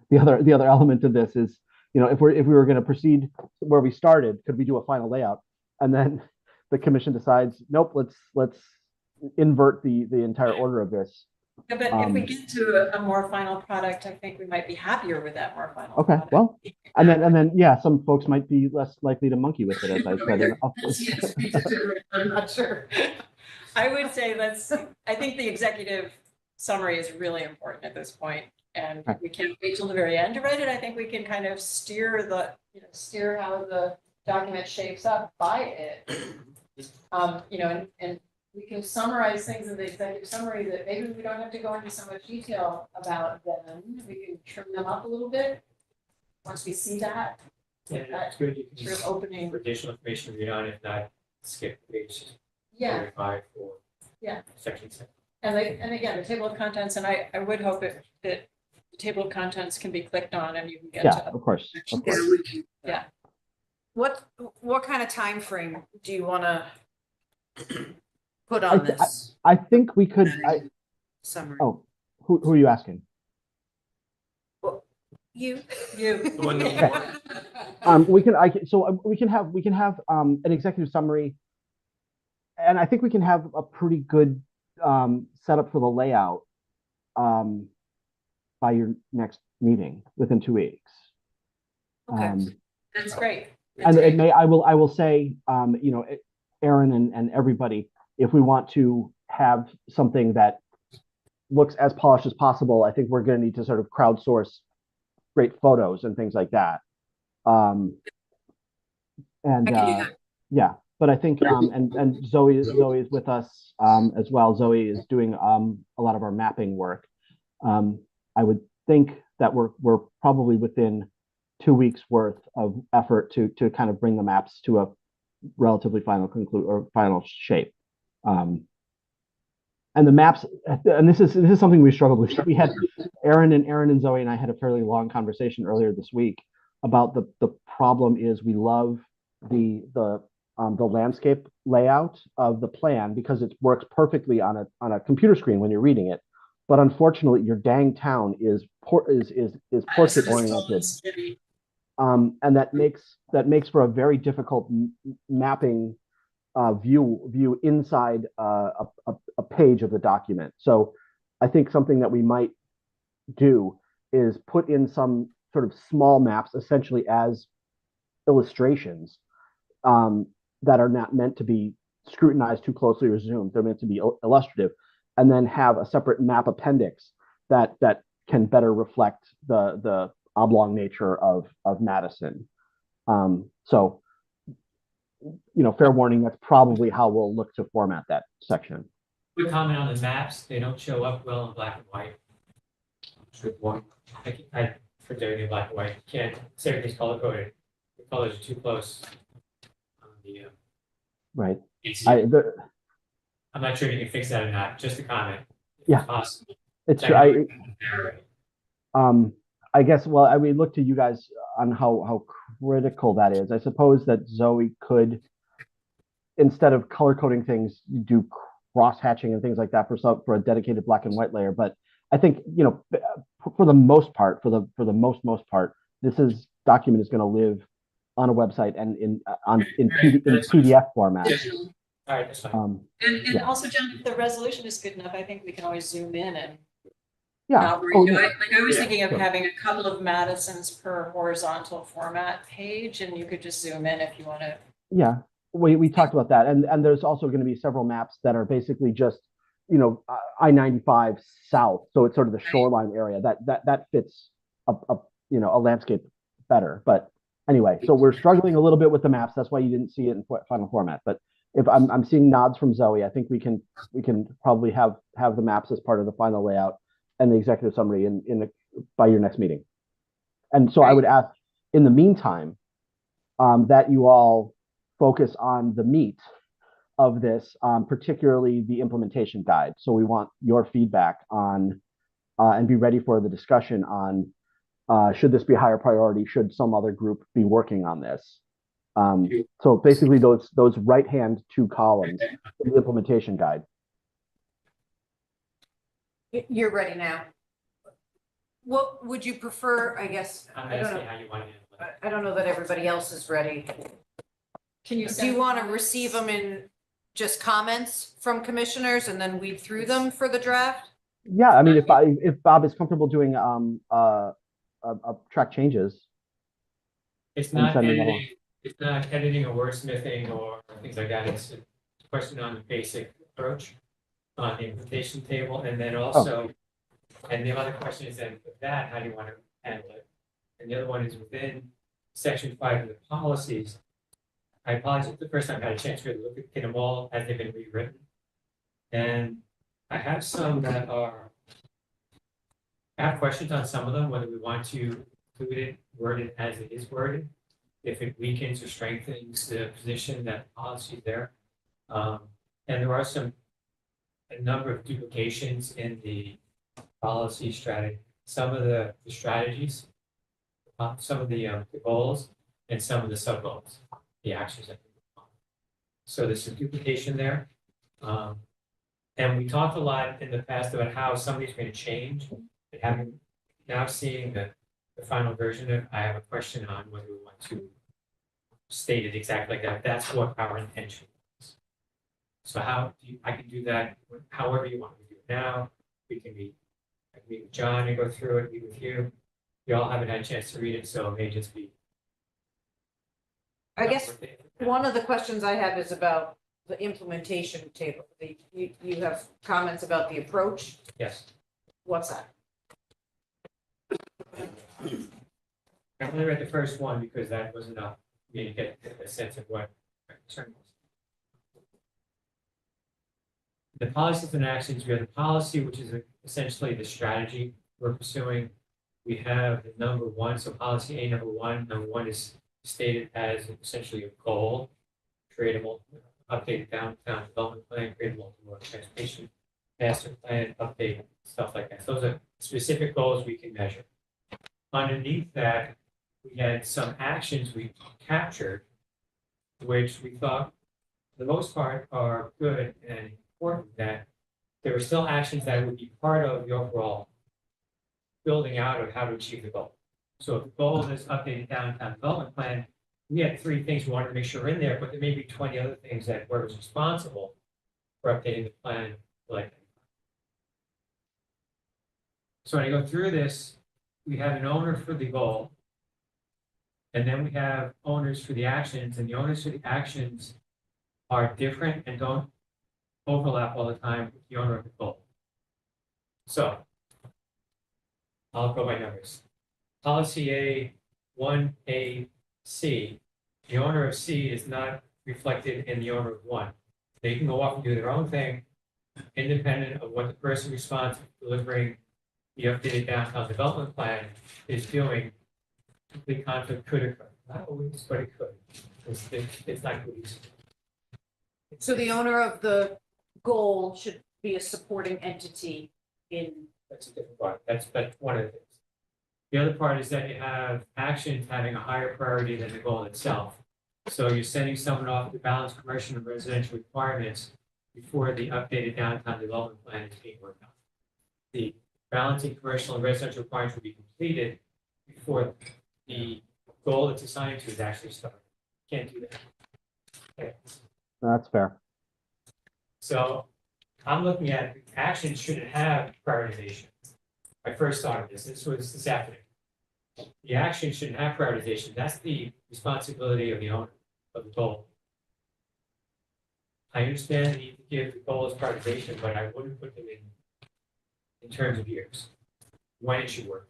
the other element of this is, if we were going to proceed where we started, could we do a final layout? And then the commission decides, nope, let's invert the entire order of this. Yeah, but if we get to a more final product, I think we might be happier with that more final. Okay, product. well, and then yeah, some folks might be less likely to monkey with it, as I said. I'm not sure. I would say I think the executive summary is really important at this point, and we can't wait till the very end to write it. I think we can kind of steer how the document shapes up by it. And we can summarize things in the executive summary that maybe we don't have to go into so much detail about them. We can trim them up a little bit once we see that. Yeah, that's good. You can Sort of just, opening. for additional information, read on, if not, skip page Yeah. 45 for Yeah. section 7. And again, the table of contents, and I would hope that the table of contents can be clicked on and you can get Yeah, to. of course. Yeah. What kind of time frame do you want to put I on th- this I think we could. summary? Oh, who are you asking? You. We can have an executive summary, and I think we can have a pretty good setup for the layout by your next meeting within 2 weeks. Okay. That's great. And it may, I will say, Aaron and everybody, if we want to have something that looks as polished as possible, I think we're going to need to sort of crowdsource great photos and things like that. Yeah, but I think, and Zoe is with us as well. Zoe is doing a lot of our mapping work. I would think that we're probably within 2 weeks worth of effort to kind of bring the maps to a relatively final shape. And the maps, and this is something we struggled with. We had Aaron and Zoe and I had a fairly long conversation earlier this week about the problem is we love the landscape layout of the plan because it works perfectly on a computer screen when you're reading it. But unfortunately, your dang town is portrait oriented. And that makes for a very difficult mapping view inside a page of the document. So I think something that we might do is put in some sort of small maps, essentially as illustrations that are not meant to be scrutinized too closely or zoomed. They're meant to be illustrative, and then have a separate map appendix that can better reflect the oblong nature of Madison. So, fair warning, that's probably how we'll look to format that section. Quick comment on the maps, they don't show up well in black and white. I print everything in black and white, can't say everything's color coded, the colors are too close. On the, Right. I'm not sure if you can fix that or not, just a comment. Yeah. Possible. It's I guess, well, we look to you guys on how critical that is. I suppose that Zoe could, instead of color coding things, do cross hatching and things like that for a dedicated black and white layer. But I think, for the most part, this document is going to live on a website and in PDF format. All right, that's fine. And also, John, if the resolution is good enough, I think we can always zoom in and. Yeah. I was thinking of having a couple of Madisons per horizontal format page, and you could just zoom in if you want to. Yeah, we talked about that, and there's also going to be several maps that are basically just I-95 south, so it's sort of the shoreline area that fits a landscape better. But anyway, so we're struggling a little bit with the maps. That's why you didn't see it in final format. But if I'm seeing nods from Zoe, I think we can probably have the maps as part of the final layout and the executive summary by your next meeting. And so I would ask, in the meantime, that you all focus on the meat of this, particularly the implementation guide. So we want your feedback on, and be ready for the discussion on, should this be a higher priority? Should some other group be working on this? So basically those right-hand two columns in the implementation guide. You're ready now. What would you prefer, I guess, I'm I don't asking know, how you want to handle it. I don't know that everybody else is ready. Can you Do send you want to comments? receive them in just comments from commissioners and then weed through them for the draft? Yeah, I mean, if Bob is comfortable doing track changes. It's And not send them along. editing, it's not editing or wordsmithing or things like that. It's a question on the basic approach on the implementation table, and then also, and the other question is then with that, how do you want to handle it? And the other one is within section 5 of the policies. I apologize, the first time I had a chance to really look at them all as they've been rewritten. And I have some that are, I have questions on some of them, whether we want to include it, word it as it is worded, if it weakens or strengthens the position that policy is there. And there are a number of duplications in the policy strategy, some of the strategies, some of the goals, and some of the sub goals, the actions that we perform. So there's some duplication there. And we talked a lot in the past about how some of these are going to change. And having now seeing the final version of, I have a question on whether we want to state it exactly like that. That's what our intention is. So how do you, I can do that however you want me to do it now. We can meet, I can meet with John and go through it, meet with you. You all haven't had a chance to read it, so it may just be. I guess one of the questions I have is about the implementation table. You have comments about the approach. Yes. What's that? I only read the first one because that was enough for me to get a sense of what my concern was. The policies and actions, we have the policy, which is essentially the strategy we're pursuing. We have the number 1, so policy A number 1. Number 1 is stated as essentially a goal, create a updated downtown development plan, create a multimodal transportation master plan, update, stuff like that. Those are specific goals we can measure. Underneath that, we had some actions we captured, which we thought, for the most part, are good and important, that there were still actions that would be part of the overall building out of how to achieve the goal. So if the goal is updated downtown development plan, we had 3 things we wanted to make sure are in there, but there may be 20 other things that were responsible for updating the plan. Like, so when I go through this, we have an owner for the goal, and then we have owners for the actions, and the owners for the actions are different and don't overlap all the time with the owner of the goal. So I'll go by numbers. Policy A, 1AC, the owner of C is not reflected in the owner of 1. They can go off and do their own thing, independent of what the person responsible for delivering the updated downtown development plan is doing. Complete conflict could occur. Not always, but it could. It's not good. So the owner of the goal should be a supporting entity in. That's a different part. That's one of the things. The other part is that you have actions having a higher priority than the goal itself. So you're sending someone off to balance commercial and residential requirements before the updated downtown development plan is being worked on. The balancing commercial and residential requirements will be completed before the goal it's assigned to is actually started. Can't do that. Okay. That's fair. So I'm looking at actions shouldn't have prioritization. I first thought of this was this afternoon. The action shouldn't have prioritization. That's the responsibility of the owner of the goal. I understand the need to give the goals prioritization, but I wouldn't put them in terms of years. When it should work.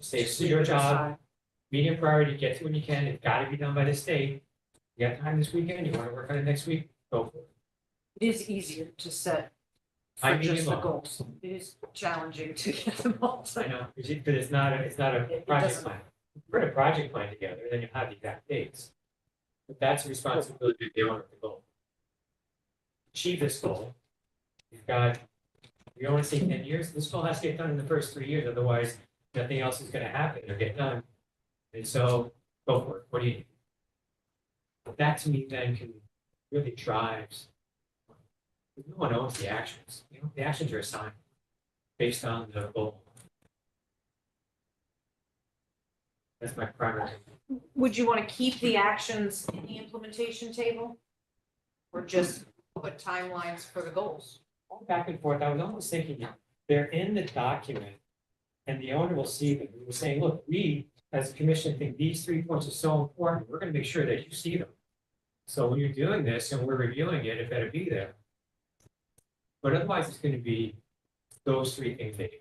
Say it's your job, medium priority, get to when you can. It's got to be done by the state. You have time this weekend. You want to work on it next week? Go for it. It is easier to set I for mean, just the long. goals. It is challenging to get them all. I know, but it's not a It project doesn't- plan. Put a project plan together, then you have the exact dates. But that's the responsibility of the owner of the goal. achieve this goal, we only say 10 years, this goal has to get done in the first 3 years, otherwise nothing else is gonna happen or get done. And so, go for it, what do you? That to me then can really drives. No one owns the actions, the actions are assigned based on the goal. That's my primary. Would you want to keep the actions in the implementation table? Or just put timelines for the goals? Back and forth, I was almost thinking, they're in the document. And the owner will see them, we were saying, look, we, as a commission, think these 3 points are so important, we're gonna make sure that you see them. So when you're doing this and we're reviewing it, it better be there. But otherwise, it's gonna be those 3 things they do.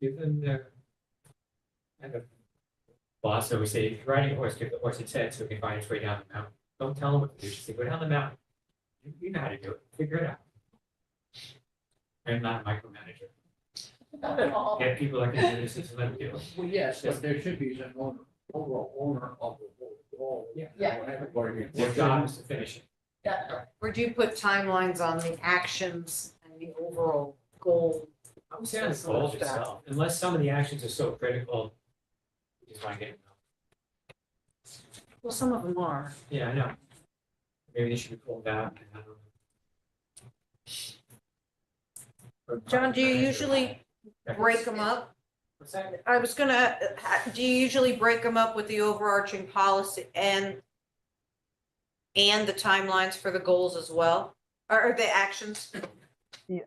Give them their, and the boss always say, if you're riding a horse, give the horse its head so it can find its way down the mountain. Don't tell them what to do, just say, go down the mountain. You know how to do it, figure it out. I'm not a micromanager. Not at all. Get people that can do this, and let them do it. Well, yes, but there should be an overall owner of the whole. Yeah. Everybody. Their job is to finish it. Yeah. Or do you put timelines on the actions and the overall goal? I would say on the goals itself, unless some of the actions are so critical. You just want to get them done. Well, some of them are. Yeah, I know. Maybe they should be pulled out. I don't know. John, do you usually break them up? What's that? I was gonna, do you usually break them up with the overarching policy and the timelines for the goals as well? Or the actions? Yeah.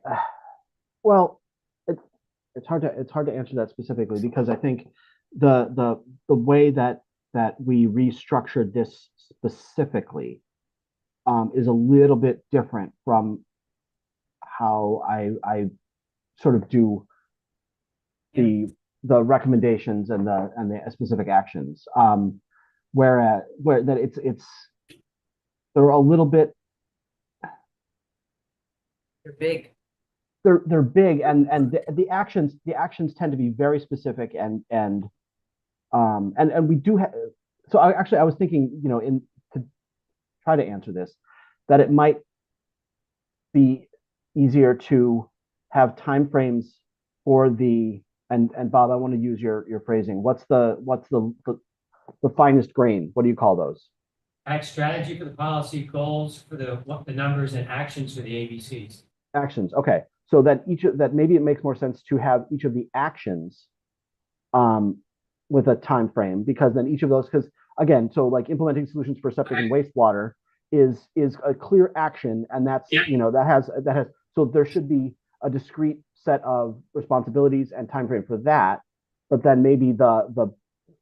Well, it's hard to answer that specifically because I think the way that we restructured this specifically is a little bit different from how I sort of do the recommendations and the specific actions. Where that it's they're a little bit They're big. they're big and the actions tend to be very specific and we do have. So I was thinking, to try to answer this, that it might be easier to have timeframes for the and Bob, I want to use your phrasing. What's the finest grain? What do you call those? Act strategy for the policy, goals for the numbers, and actions for the ABCs. Actions. Okay. So that that maybe it makes more sense to have each of the actions with a time frame, because then each of those, because again, so like implementing solutions for septic and wastewater is a clear action, and that's that has so there should be a discrete set of responsibilities and time frame for that, but then maybe the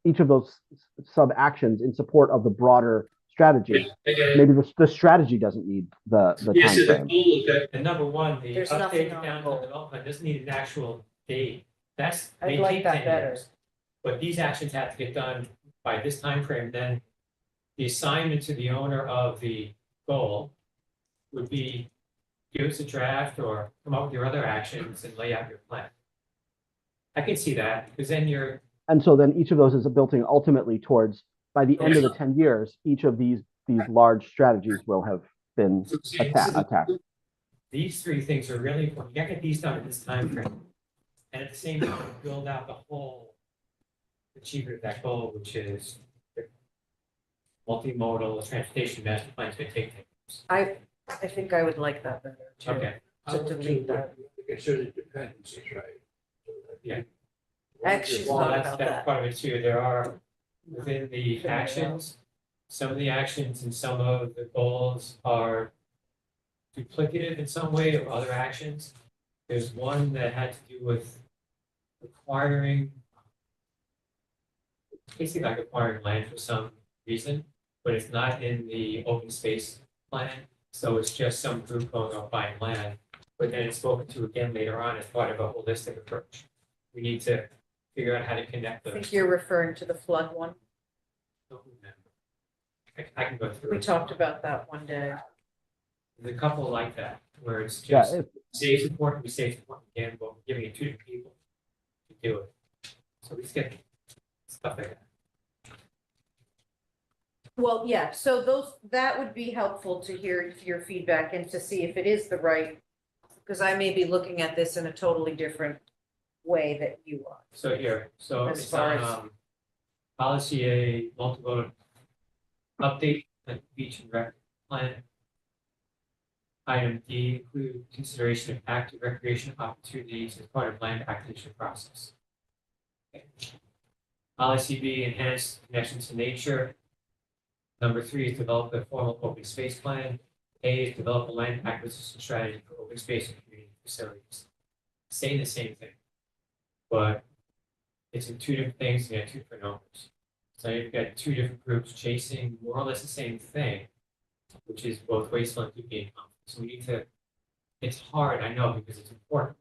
each of those sub actions in support of the broader strategy. Maybe the strategy doesn't need the time frame. And number one, the There's nothing update on down goal. to development doesn't need an actual date. That's. I'd may like take that 10 better. years. But these actions have to get done by this time frame. Then the assignment to the owner of the goal would be give us a draft or come up with your other actions and lay out your plan. I can see that, because then you're, And so then each of those is built in ultimately towards, by the end of the 10 years, each of these large strategies will have been attacked. these 3 things are really important. You gotta get these done in this time frame. And at the same time, build out the whole achievement of that goal, which is the multimodal transportation master plan is gonna take 10 years. I think I would like that better too. Okay, To delete that. Consider dependencies, right? I actually well, thought that's about that's that. part of it too. There are, within the actions, some of the actions and some of the goals are duplicative in some way of other actions. There's one that had to do with acquiring, basically like acquiring land for some reason, but it's not in the open space plan. So it's just some group going out buying land, but then it's spoken to again later on as part of a holistic approach. We need to figure out how to connect I those. think you're referring to the flood one. Don't remember. I can go through. We it. talked about that one day. There's a couple like that, where it's Yeah, just say support, we say support again, but we're giving it 2 different people to do it. So we just get stuff like that. Well, yeah, so that would be helpful to hear your feedback and to see if it is the right, because I may be looking at this in a totally different way that you are. So here, so As it's far on, as- policy A, multimodal update, like beach and rec plan. Item D, include consideration of active recreation opportunities as part of land acquisition process. Policy B, enhance connection to nature. Number 3 is develop a formal open space plan. A is develop a land acquisition strategy for open space and community facilities. Saying the same thing, but it's in 2 different things, and you have 2 different numbers. So you've got 2 different groups chasing more or less the same thing, which is both wasteful and keeping income. So we need to, it's hard, I know, because it's important.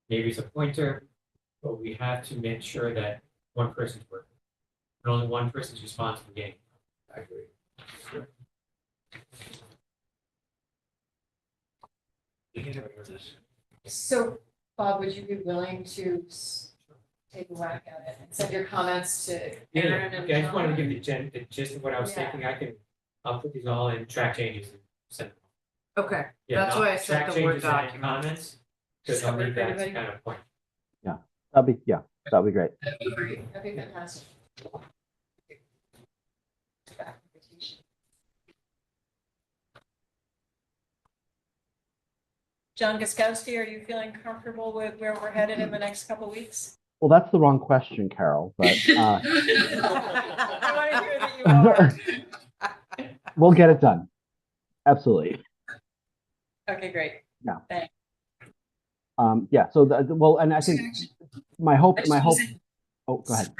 Maybe it's a pointer, but we have to make sure that one person's working. And only one person's responsible for getting. I agree. You can have this. So, Bob, would you be willing to take a whack at it and send your comments to Yeah, Aaron and okay, I just wanted to John? give the gist of what I was Yeah. thinking. I'll put these all in track changes and send them. Okay, Yeah, that's not why I sent track the Word changes and then document. comments, because I'll need that to kind of point. That'd be great. That'd be great. That'd be fantastic. John Guskowski, are you feeling comfortable with where we're headed in the next couple weeks? Well, that's the wrong question, Carol, but I want to hear that you are. we'll get it done. Absolutely. Okay, great. Yeah, so well, and I think my hope, oh, go ahead.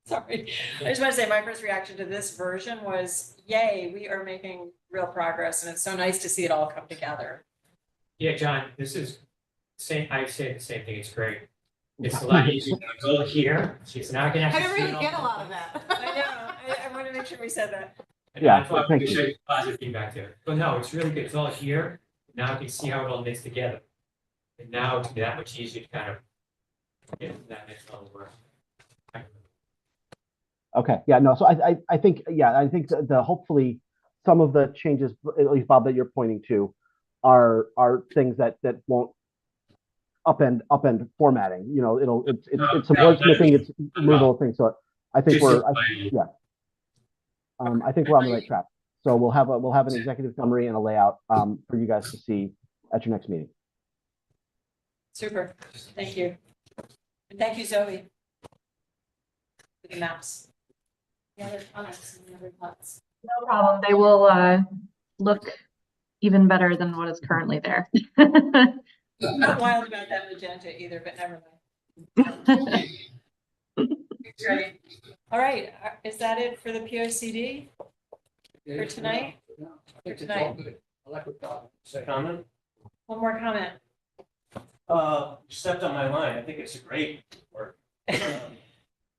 Sorry. I just want to say my first reaction to this version was, yay, we are making real progress, and it's so nice to see it all come together. Yeah, John, this is I say the same thing. It's great. It's a lot easier to go here. It's not gonna have to. I didn't see it really all. get a lot of that. I know, I want to make sure we said that. And Yeah, that's why thank we you. show you positive feedback there. But no, it's really good. It's all here. Now you can see how it all knits together. And now it's that much easier to kind of get to that next level work. Okay, yeah, no, so I think, yeah, I think the hopefully some of the changes, at least Bob, that you're pointing to are things that won't upend formatting, you know, it's some wordsmithing, it's removal of things, so I think I think we're on the right track. So we'll have an executive summary and a layout for you guys to see at your next meeting. Super, thank you. And thank you, Zoe. For the maps. Any other comments, any other thoughts? No problem. They will look even better than what is currently there. I'm not wild about that magenta either, but never mind. Great. All right, is that it for the POCD? For tonight? I think it's all good. I like what Bob said. Comment? One more comment. You stepped on my line. I think it's a great work.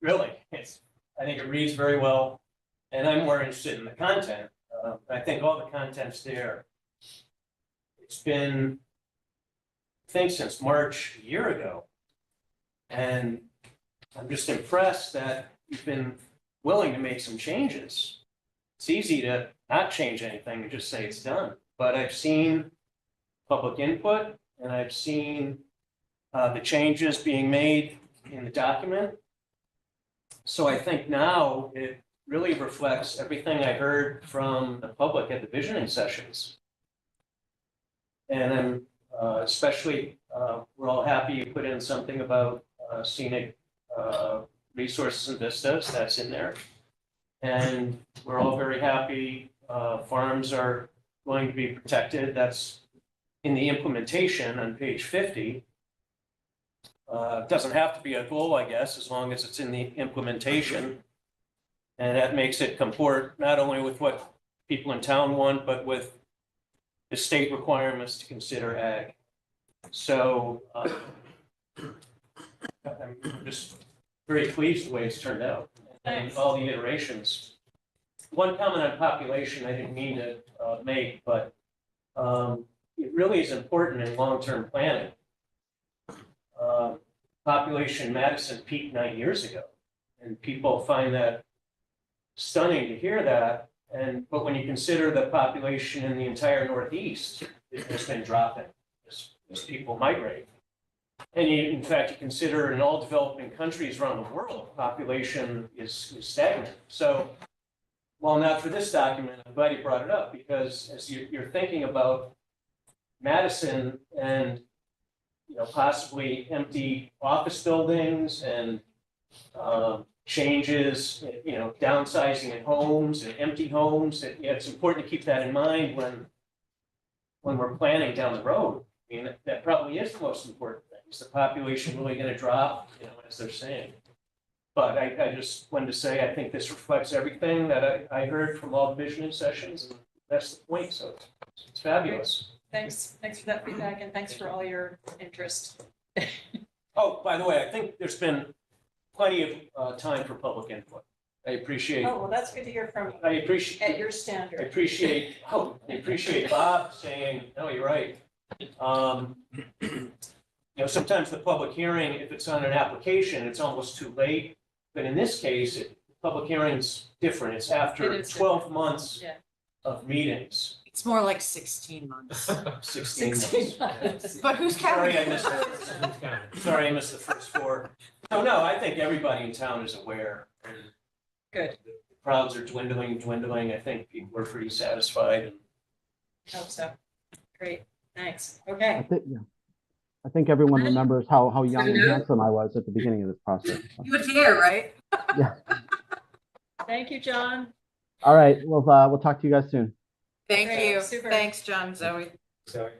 Really, I think it reads very well, and I'm more interested in the content. I think all the content's there. It's been, I think, since March a year ago. And I'm just impressed that you've been willing to make some changes. It's easy to not change anything and just say it's done, but I've seen public input and I've seen the changes being made in the document. So I think now it really reflects everything I heard from the public at the visioning sessions. And I'm especially, we're all happy you put in something about scenic resources and vistas, that's in there. And we're all very happy farms are going to be protected, that's in the implementation on page 50. It doesn't have to be a goal, I guess, as long as it's in the implementation. And that makes it comport not only with what people in town want, but with the state requirements to consider ag. So I'm just very pleased the way it's turned out and all the iterations. One comment on population I didn't mean to make, but it really is important in long-term planning. Population in Madison peaked 9 years ago, and people find that stunning to hear that. But when you consider the population in the entire Northeast, it has been dropping as people migrate. And in fact, you consider in all developing countries around the world, population is stagnant. So while not for this document, I'm glad you brought it up, because as you're thinking about Madison and, possibly empty office buildings and changes, downsizing in homes and empty homes, it's important to keep that in mind when we're planning down the road. I mean, that probably is the most important thing. Is the population really going to drop, as they're saying? But I just wanted to say, I think this reflects everything that I heard from all the visioning sessions, and that's the point, so it's fabulous. Thanks for that feedback, and thanks for all your interest. Oh, by the way, I think there's been plenty of time for public input. I appreciate, Oh, well, that's good to hear from you, I appreciate, at your I standard. appreciate, I appreciate Bob saying, no, you're right. Sometimes the public hearing, if it's on an application, it's almost too late. But in this case, the public hearing's different. It's It after is 12 months Yeah. of meetings, It's more like 16 months. 16 16 months. months. But who's Sorry, counting? I missed that. Sorry, I missed the first 4. No, I think everybody in town is aware. Good. The crowds are dwindling. I think people are pretty satisfied. And Hope so. Great, thanks. I Okay, think everyone remembers how young and handsome I was at the beginning of this process. You was here, right? Yeah. thank you, John. All right. We'll talk to you guys soon. Thank Great, you. super. Thanks, John, Zoe. Sorry.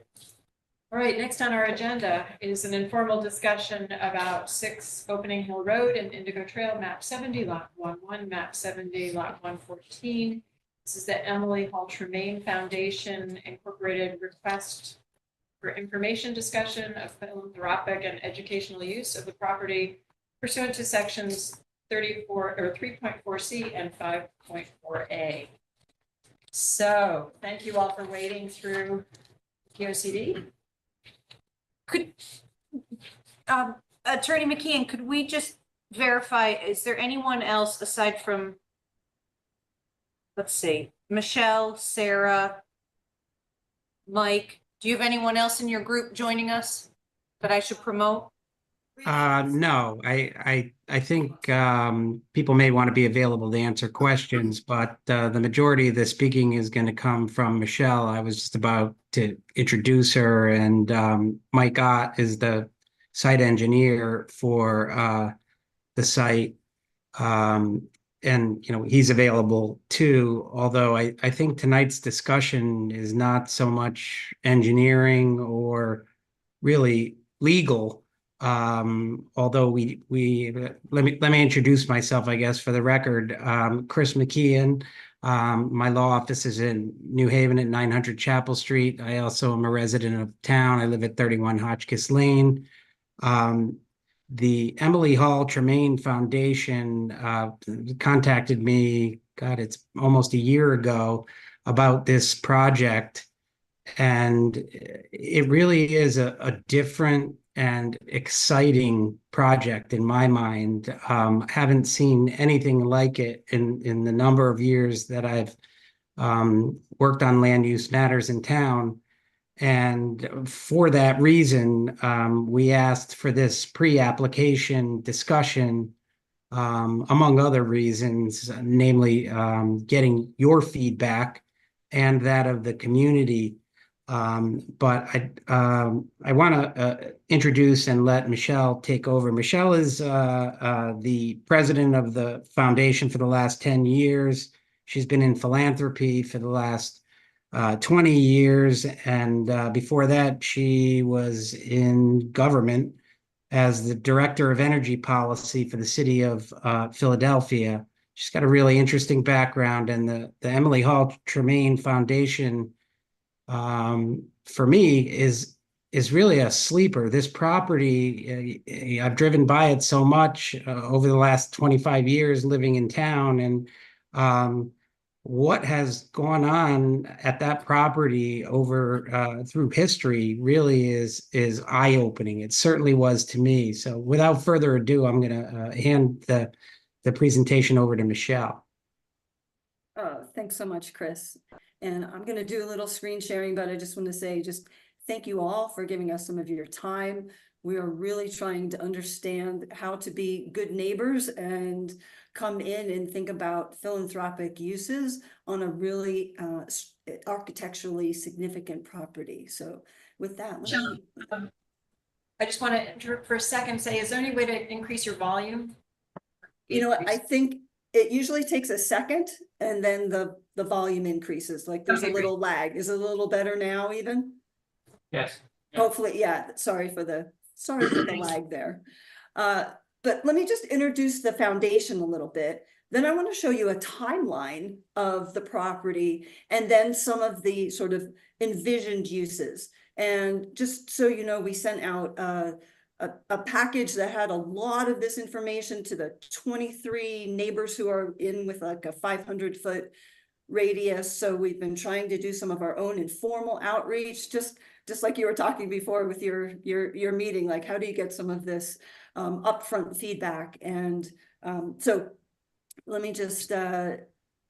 All right, next on our agenda is an informal discussion about 6 Opening Hill Road and Indigo Trail, map 70, lot 11, map 70, lot 114. This is the Emily Hall Tremaine Foundation Incorporated request for information discussion of philanthropic and educational use of the property pursuant to sections 34 or 3.4C and 5.4A. So thank you all for waiting through POCD. Could, Attorney McKeon, could we just verify, is there anyone else aside from, let's see, Michelle, Sarah, Mike, do you have anyone else in your group joining us that I should promote? No, I think people may want to be available to answer questions, but the majority of the speaking is going to come from Michelle. I was just about to introduce her, and Mike Ott is the site engineer for the site. And he's available too, although I think tonight's discussion is not so much engineering or really legal. Although we let me introduce myself, I guess, for the record. Chris McKeon. My law office is in New Haven at 900 Chapel Street. I also am a resident of town. I live at 31 Hotchkiss Lane. The Emily Hall Tremaine Foundation contacted me, God, it's almost a year ago, about this project. And it really is a different and exciting project in my mind. Haven't seen anything like it in the number of years that I've worked on land use matters in town. And for that reason, we asked for this pre-application discussion, among other reasons, namely getting your feedback and that of the community. But I want to introduce and let Michelle take over. Michelle is the president of the foundation for the last 10 years. She's been in philanthropy for the last 20 years. And before that, she was in government as the director of energy policy for the city of Philadelphia. She's got a really interesting background, and the Emily Hall Tremaine Foundation for me is really a sleeper. This property, I've driven by it so much over the last 25 years living in town, and what has gone on at that property over through history really is eye-opening. It certainly was to me. So without further ado, I'm going to hand the presentation over to Michelle. Thanks so much, Chris. And I'm gonna do a little screen sharing, but I just want to say, just thank you all for giving us some of your time. We are really trying to understand how to be good neighbors and come in and think about philanthropic uses on a really architecturally significant property. So with that, let me- I just want to interrupt for a second, say, is there any way to increase your volume? you know what, I think it usually takes a second and then the volume increases, like there's a Okay, great. little lag. Is it a little better now even? Yes. Hopefully, yeah, sorry for the lag there. But let me just introduce the foundation a little bit. Then I want to show you a timeline of the property and then some of the sort of envisioned uses. And just so you know, we sent out a package that had a lot of this information to the 23 neighbors who are in with like a 500-foot radius. So we've been trying to do some of our own informal outreach, just like you were talking before with your meeting, like how do you get some of this upfront feedback? And so let me just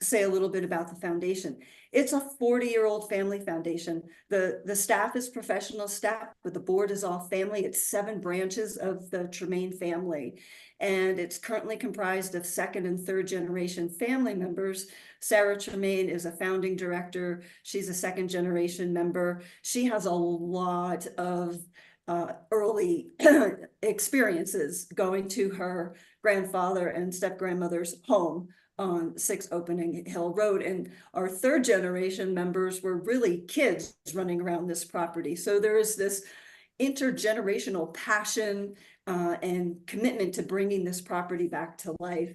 say a little bit about the foundation. It's a 40-year-old family foundation. The staff is professional staff, but the board is all family. It's 7 branches of the Tremaine family. And it's currently comprised of second and third generation family members. Sarah Tremaine is a founding director. She's a second generation member. She has a lot of early experiences going to her grandfather and step grandmother's home on 6 Opening Hill Road. And our third generation members were really kids running around this property. So there is this intergenerational passion and commitment to bringing this property back to life.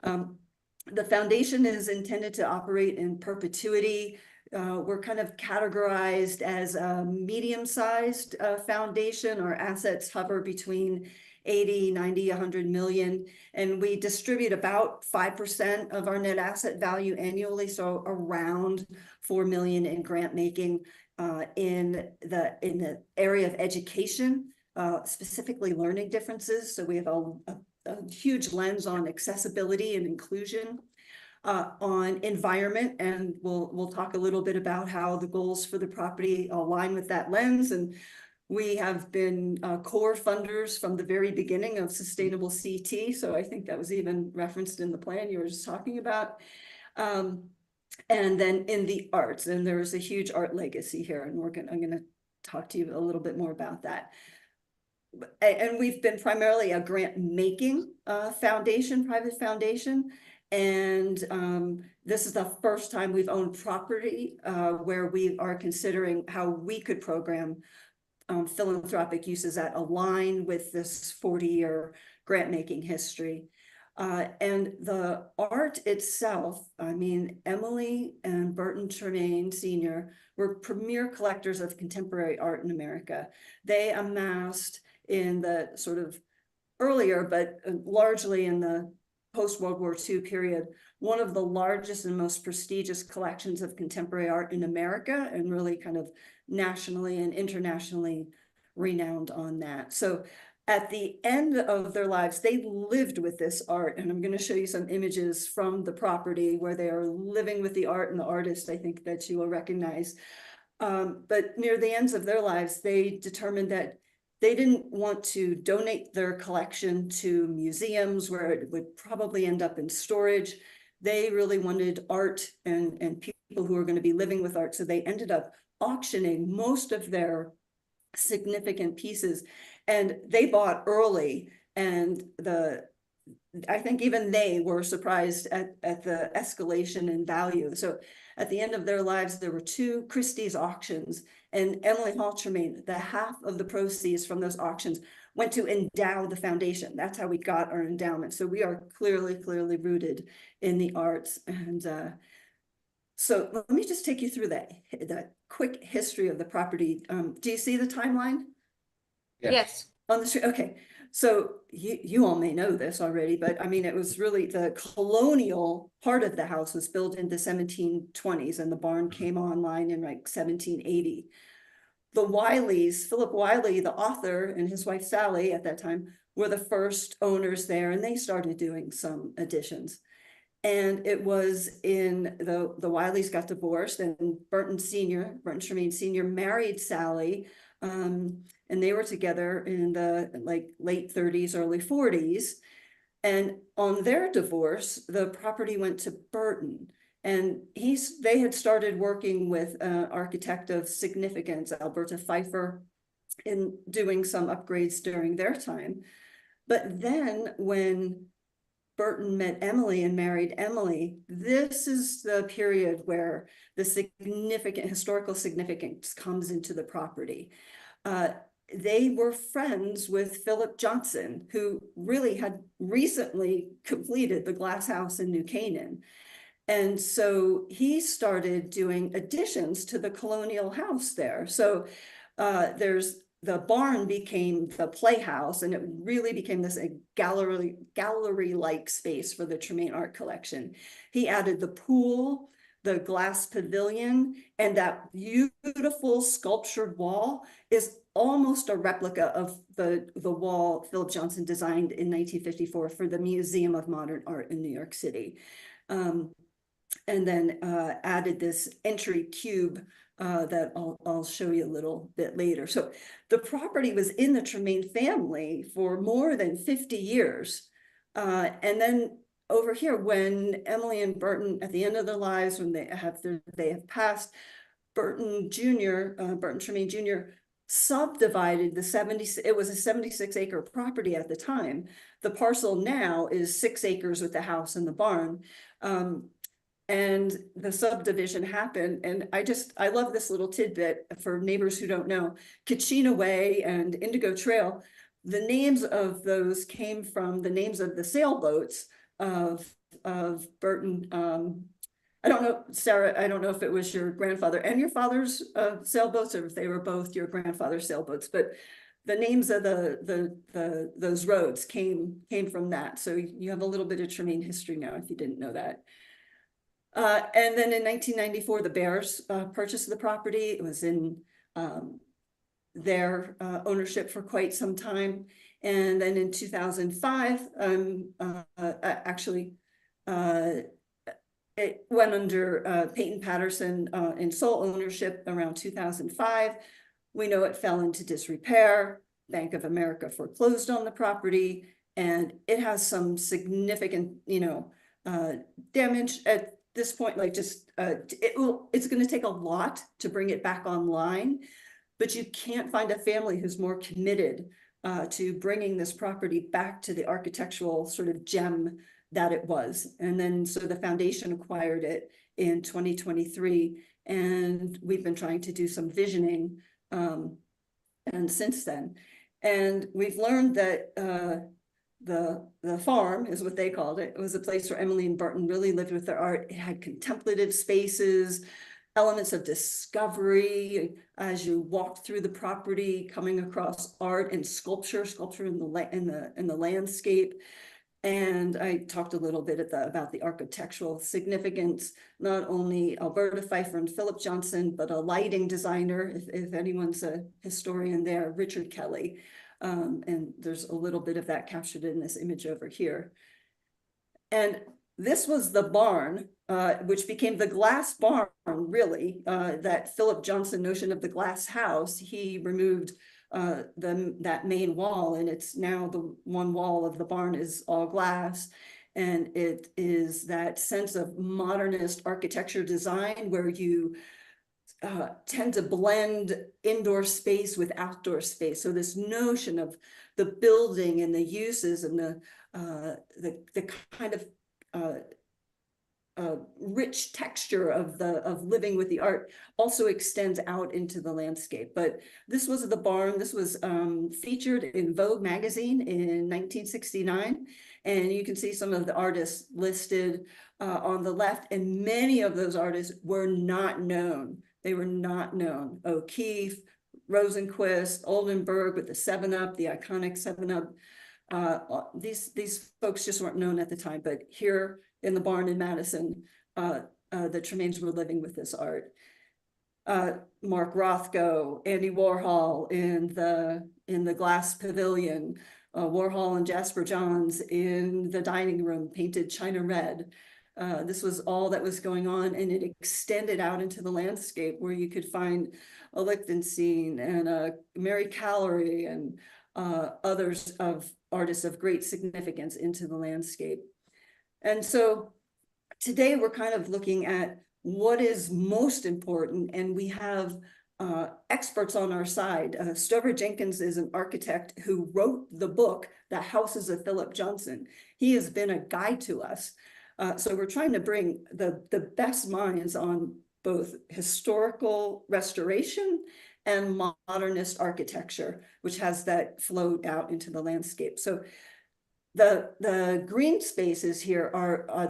The foundation is intended to operate in perpetuity. We're kind of categorized as a medium-sized foundation. Our assets hover between 80, 90, 100 million, and we distribute about 5% of our net asset value annually, so around 4 million in grant making in the area of education, specifically learning differences. So we have a huge lens on accessibility and inclusion. On environment, and we'll talk a little bit about how the goals for the property align with that lens. And we have been core funders from the very beginning of Sustainable CT. So I think that was even referenced in the plan you were just talking about. And then in the arts, and there's a huge art legacy here, and I'm gonna talk to you a little bit more about that. And we've been primarily a grant making foundation, private foundation. And this is the first time we've owned property where we are considering how we could program philanthropic uses that align with this 40-year grant-making history. And the art itself, I mean, Emily and Burton Tremaine Sr. were premier collectors of contemporary art in America. They amassed in the sort of earlier, but largely in the post-World War II period, one of the largest and most prestigious collections of contemporary art in America, and really kind of nationally and internationally renowned on that. So at the end of their lives, they lived with this art, and I'm going to show you some images from the property where they are living with the art and the artist, I think, that you will recognize. But near the ends of their lives, they determined that they didn't want to donate their collection to museums where it would probably end up in storage. They really wanted art and people who were going to be living with art. So they ended up auctioning most of their significant pieces, and they bought early. And I think even they were surprised at the escalation in value. So at the end of their lives, there were 2 Christie's auctions, and Emily Hall Tremaine, the half of the proceeds from those auctions went to endow the foundation. That's how we got our endowment. So we are clearly rooted in the arts. And so let me just take you through the quick history of the property. Do you see the timeline? Yes. On the street, okay. So you all may know this already, but I mean, it was really the colonial part of the house was built in the 1720s, and the barn came online in like 1780. The Wileys, Philip Wiley, the author, and his wife Sally at that time were the first owners there, and they started doing some additions. And it was in the Wileys got divorced, and Burton Tremaine Senior married Sally. And they were together in the like late 30s, early 40s. And on their divorce, the property went to Burton. And they had started working with an architect of significance, Alberta Pfeiffer, in doing some upgrades during their time. But then when Burton met Emily and married Emily, this is the period where the significant historical significance comes into the property. They were friends with Philip Johnson, who really had recently completed the glass house in New Canaan. And so he started doing additions to the colonial house there. So the barn became the playhouse, and it really became this gallery-like space for the Tremaine Art Collection. He added the pool, the glass pavilion, and that beautiful sculptured wall is almost a replica of the wall Philip Johnson designed in 1954 for the Museum of Modern Art in New York City. And then added this entry cube that I'll show you a little bit later. So the property was in the Tremaine family for more than 50 years. And then over here, when Emily and Burton, at the end of their lives, when they have passed, Burton Tremaine Jr. subdivided it was a 76-acre property at the time. The parcel now is 6 acres with the house and the barn. And the subdivision happened. And I love this little tidbit for neighbors who don't know. Kachina Way and Indigo Trail, the names of those came from the names of the sailboats of Burton. I don't know, Sarah, I don't know if it was your grandfather and your father's sailboats, or if they were both your grandfather's sailboats, but the names of those roads came from that. So you have a little bit of Tremaine history now, if you didn't know that. And then in 1994, the Bears purchased the property. It was in their ownership for quite some time. And then in 2005, it went under Peyton Patterson in sole ownership around 2005. We know it fell into disrepair. Bank of America foreclosed on the property, and it has some significant, damage at this point. Like it's going to take a lot to bring it back online, but you can't find a family who's more committed to bringing this property back to the architectural sort of gem that it was. And then so the foundation acquired it in 2023, and we've been trying to do some visioning and since then. And we've learned that the farm is what they called it. It was a place where Emily and Burton really lived with their art. It had contemplative spaces, elements of discovery as you walked through the property, coming across art and sculpture in the landscape. And I talked a little bit about the architectural significance, not only Alberta Pfeiffer and Philip Johnson, but a lighting designer, if anyone's a historian there, Richard Kelly. And there's a little bit of that captured in this image over here. And this was the barn, which became the glass barn, really, that Philip Johnson notion of the glass house. He removed that main wall, and it's now the one wall of the barn is all glass. And it is that sense of modernist architecture design where you tend to blend indoor space with outdoor space. So this notion of the building and the uses and the kind of rich texture of living with the art also extends out into the landscape. But this was the barn. This was featured in Vogue magazine in 1969. And you can see some of the artists listed on the left, and many of those artists were not known. They were not known. O'Keeffe, Rosenquist, Oldenburg with the 7-Up, the iconic 7-Up. These folks just weren't known at the time, but here in the barn in Madison, the Tremaines were living with this art. Mark Rothko, Andy Warhol in the glass pavilion, Warhol and Jasper Johns in the dining room painted china red. This was all that was going on, and it extended out into the landscape where you could find a Lichtenstein and a Mary Callery and others of artists of great significance into the landscape. And so today we're kind of looking at what is most important, and we have experts on our side. Stover Jenkins is an architect who wrote the book, The Houses of Philip Johnson. He has been a guide to us. So we're trying to bring the best minds on both historical restoration and modernist architecture, which has that flowed out into the landscape. So the green spaces here are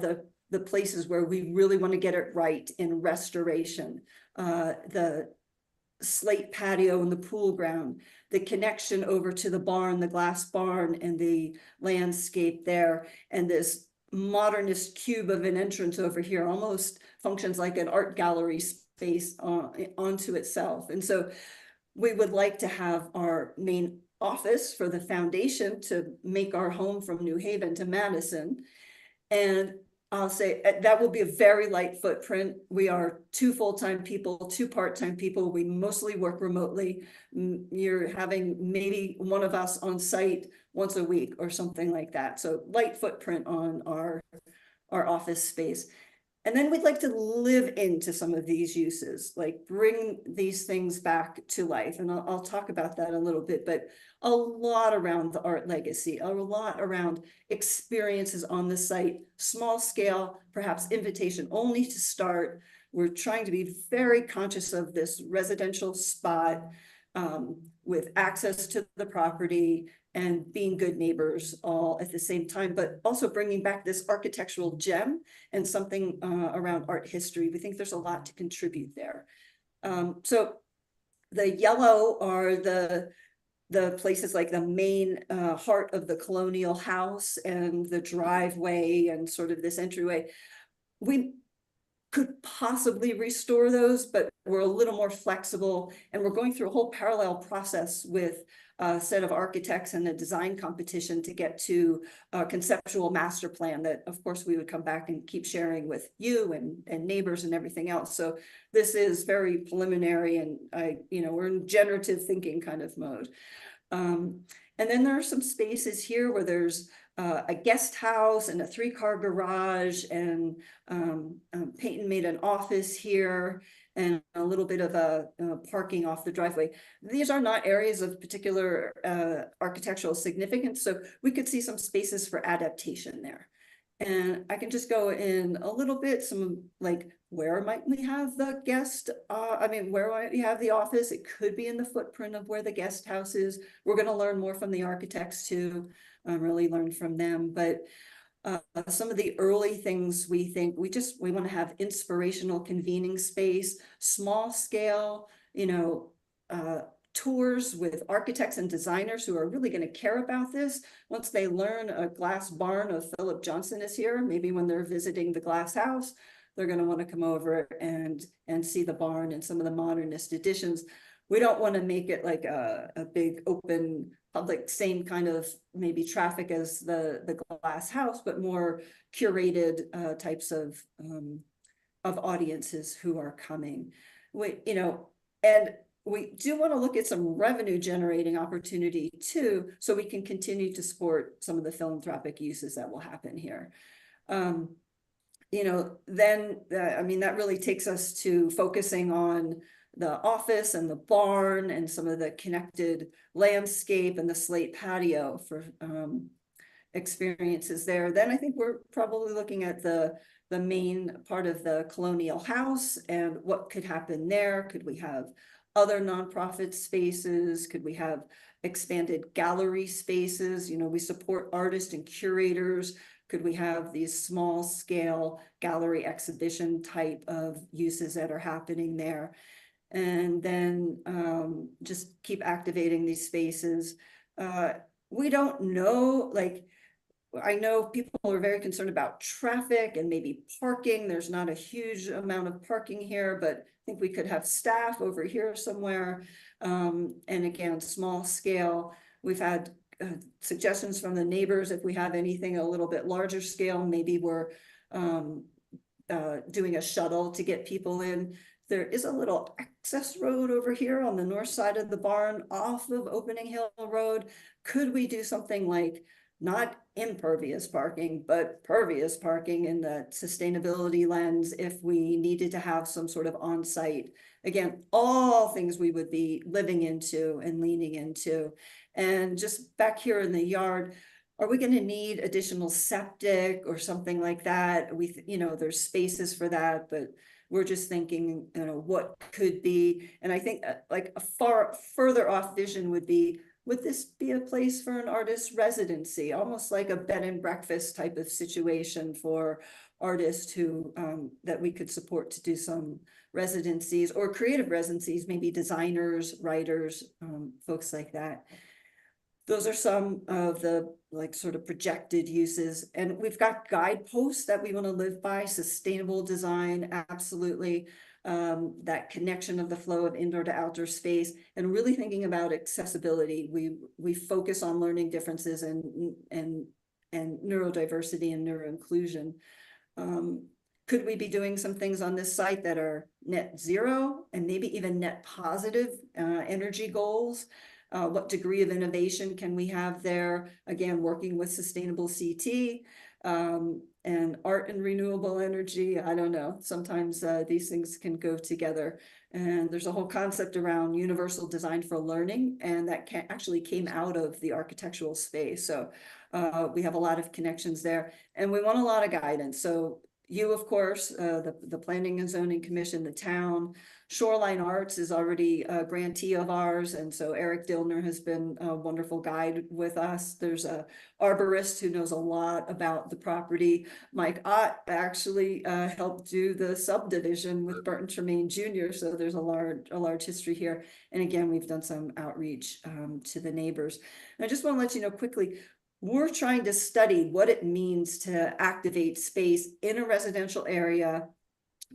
the places where we really want to get it right in restoration. The slate patio and the pool ground, the connection over to the barn, the glass barn, and the landscape there, and this modernist cube of an entrance over here almost functions like an art gallery space onto itself. And so we would like to have our main office for the foundation to make our home from New Haven to Madison. And I'll say that will be a very light footprint. We are 2 full-time people, 2 part-time people. We mostly work remotely. You're having maybe one of us on site once a week or something like that. So light footprint on our office space. And then we'd like to live into some of these uses, like bring these things back to life. And I'll talk about that a little bit, but a lot around the art legacy, a lot around experiences on the site, small scale, perhaps invitation only to start. We're trying to be very conscious of this residential spot with access to the property and being good neighbors all at the same time, but also bringing back this architectural gem and something around art history. We think there's a lot to contribute there. So the yellow are the places like the main heart of the colonial house and the driveway and sort of this entryway. We could possibly restore those, but we're a little more flexible, and we're going through a whole parallel process with a set of architects and a design competition to get to a conceptual master plan that, of course, we would come back and keep sharing with you and neighbors and everything else. So this is very preliminary, and we're in generative thinking kind of mode. And then there are some spaces here where there's a guest house and a 3-car garage, and Peyton made an office here and a little bit of a parking off the driveway. These are not areas of particular architectural significance, so we could see some spaces for adaptation there. And I can just go in a little bit, like, where might we have the guest? Where might we have the office? It could be in the footprint of where the guest house is. We're going to learn more from the architects too, really learn from them. But some of the early things we think, we want to have inspirational convening space, small scale, tours with architects and designers who are really going to care about this. Once they learn a glass barn of Philip Johnson is here, maybe when they're visiting the glass house, they're going to want to come over and see the barn and some of the modernist additions. We don't want to make it like a big open public, same kind of maybe traffic as the glass house, but more curated types of audiences who are coming. And we do want to look at some revenue generating opportunity too, so we can continue to support some of the philanthropic uses that will happen here. That really takes us to focusing on the office and the barn and some of the connected landscape and the slate patio for experiences there. Then I think we're probably looking at the main part of the colonial house and what could happen there. Could we have other nonprofit spaces? Could we have expanded gallery spaces? We support artists and curators. Could we have these small scale gallery exhibition type of uses that are happening there? And then just keep activating these spaces. We don't know, I know people are very concerned about traffic and maybe parking. There's not a huge amount of parking here, but I think we could have staff over here somewhere. And again, small scale. We've had suggestions from the neighbors if we have anything a little bit larger scale, maybe we're doing a shuttle to get people in. There is a little access road over here on the north side of the barn off of Opening Hill Road. Could we do something like not impervious parking, but pervious parking in the sustainability lens if we needed to have some sort of on-site? Again, all things we would be living into and leaning into. And just back here in the yard, are we going to need additional septic or something like that? There's spaces for that, but we're just thinking, what could be. And I think like a far further off vision would be, would this be a place for an artist residency? Almost like a bed and breakfast type of situation for artists who, that we could support to do some residencies or creative residencies, maybe designers, writers, folks like that. Those are some of the sort of projected uses. And we've got guideposts that we want to live by: sustainable design, absolutely. That connection of the flow of indoor to outdoor space, and really thinking about accessibility. We focus on learning differences and neurodiversity and neuroinclusion. Could we be doing some things on this site that are net zero and maybe even net positive energy goals? What degree of innovation can we have there? Again, working with Sustainable CT and art and renewable energy. I don't know. Sometimes these things can go together. And there's a whole concept around universal design for learning, and that actually came out of the architectural space. So we have a lot of connections there, and we want a lot of guidance. So you, of course, the Planning and Zoning Commission, the town. Shoreline Arts is already a grantee of ours, and so Eric Dillner has been a wonderful guide with us. There's a arborist who knows a lot about the property. Mike Ott actually helped do the subdivision with Burton Tremaine Jr., so there's a large history here. And again, we've done some outreach to the neighbors. And I just want to let you know quickly, we're trying to study what it means to activate space in a residential area,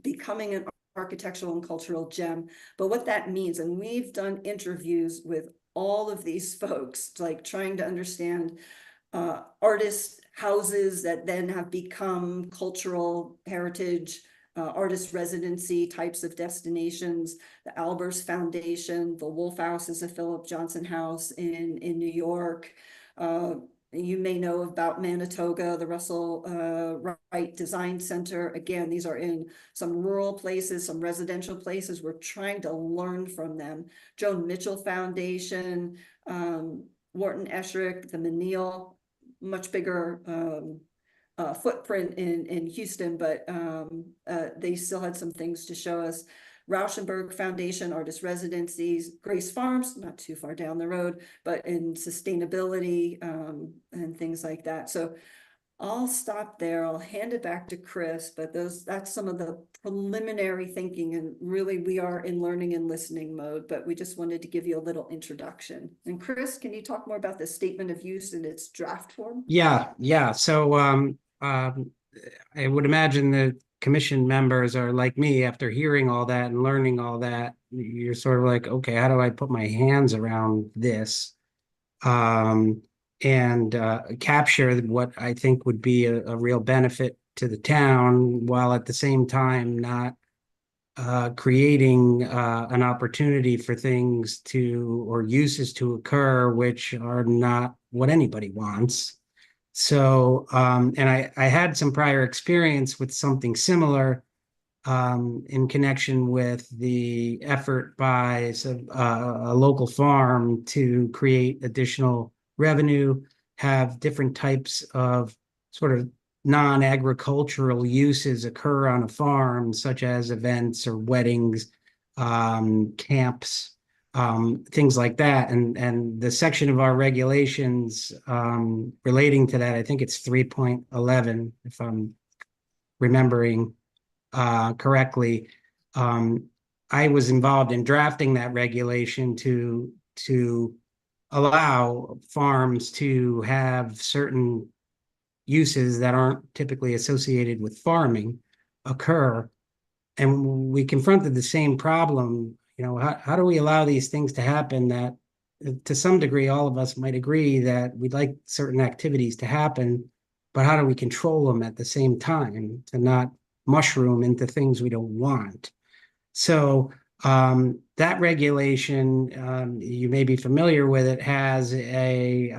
becoming an architectural and cultural gem, but what that means. And we've done interviews with all of these folks, like trying to understand artist houses that then have become cultural heritage, artist residency types of destinations. The Albers Foundation, the Wolf House is a Philip Johnson house in New York. You may know about Manitoga, the Russell Wright Design Center. Again, these are in some rural places, some residential places. We're trying to learn from them. Joan Mitchell Foundation, Wharton Esherick, the Menil, much bigger footprint in Houston, but they still had some things to show us. Rauschenberg Foundation, artist residencies, Grace Farms, not too far down the road, but in sustainability and things like that. So I'll stop there. I'll hand it back to Chris, but that's some of the preliminary thinking, and really we are in learning and listening mode, but we just wanted to give you a little introduction. And Chris, can you talk more about the statement of use in its draft form? Yeah. So I would imagine that commission members are like me. After hearing all that and learning all that, you're sort of like, okay, how do I put my hands around this and capture what I think would be a real benefit to the town, while at the same time not creating an opportunity for things or uses to occur which are not what anybody wants. So, and I had some prior experience with something similar in connection with the effort by a local farm to create additional revenue, have different types of sort of non-agricultural uses occur on a farm, such as events or weddings, camps, things like that. And the section of our regulations relating to that, I think it's 3.11, if I'm remembering correctly. I was involved in drafting that regulation to allow farms to have certain uses that aren't typically associated with farming occur. And we confronted the same problem. How do we allow these things to happen that to some degree, all of us might agree that we'd like certain activities to happen, but how do we control them at the same time to not mushroom into things we don't want. So that regulation, you may be familiar with it, has a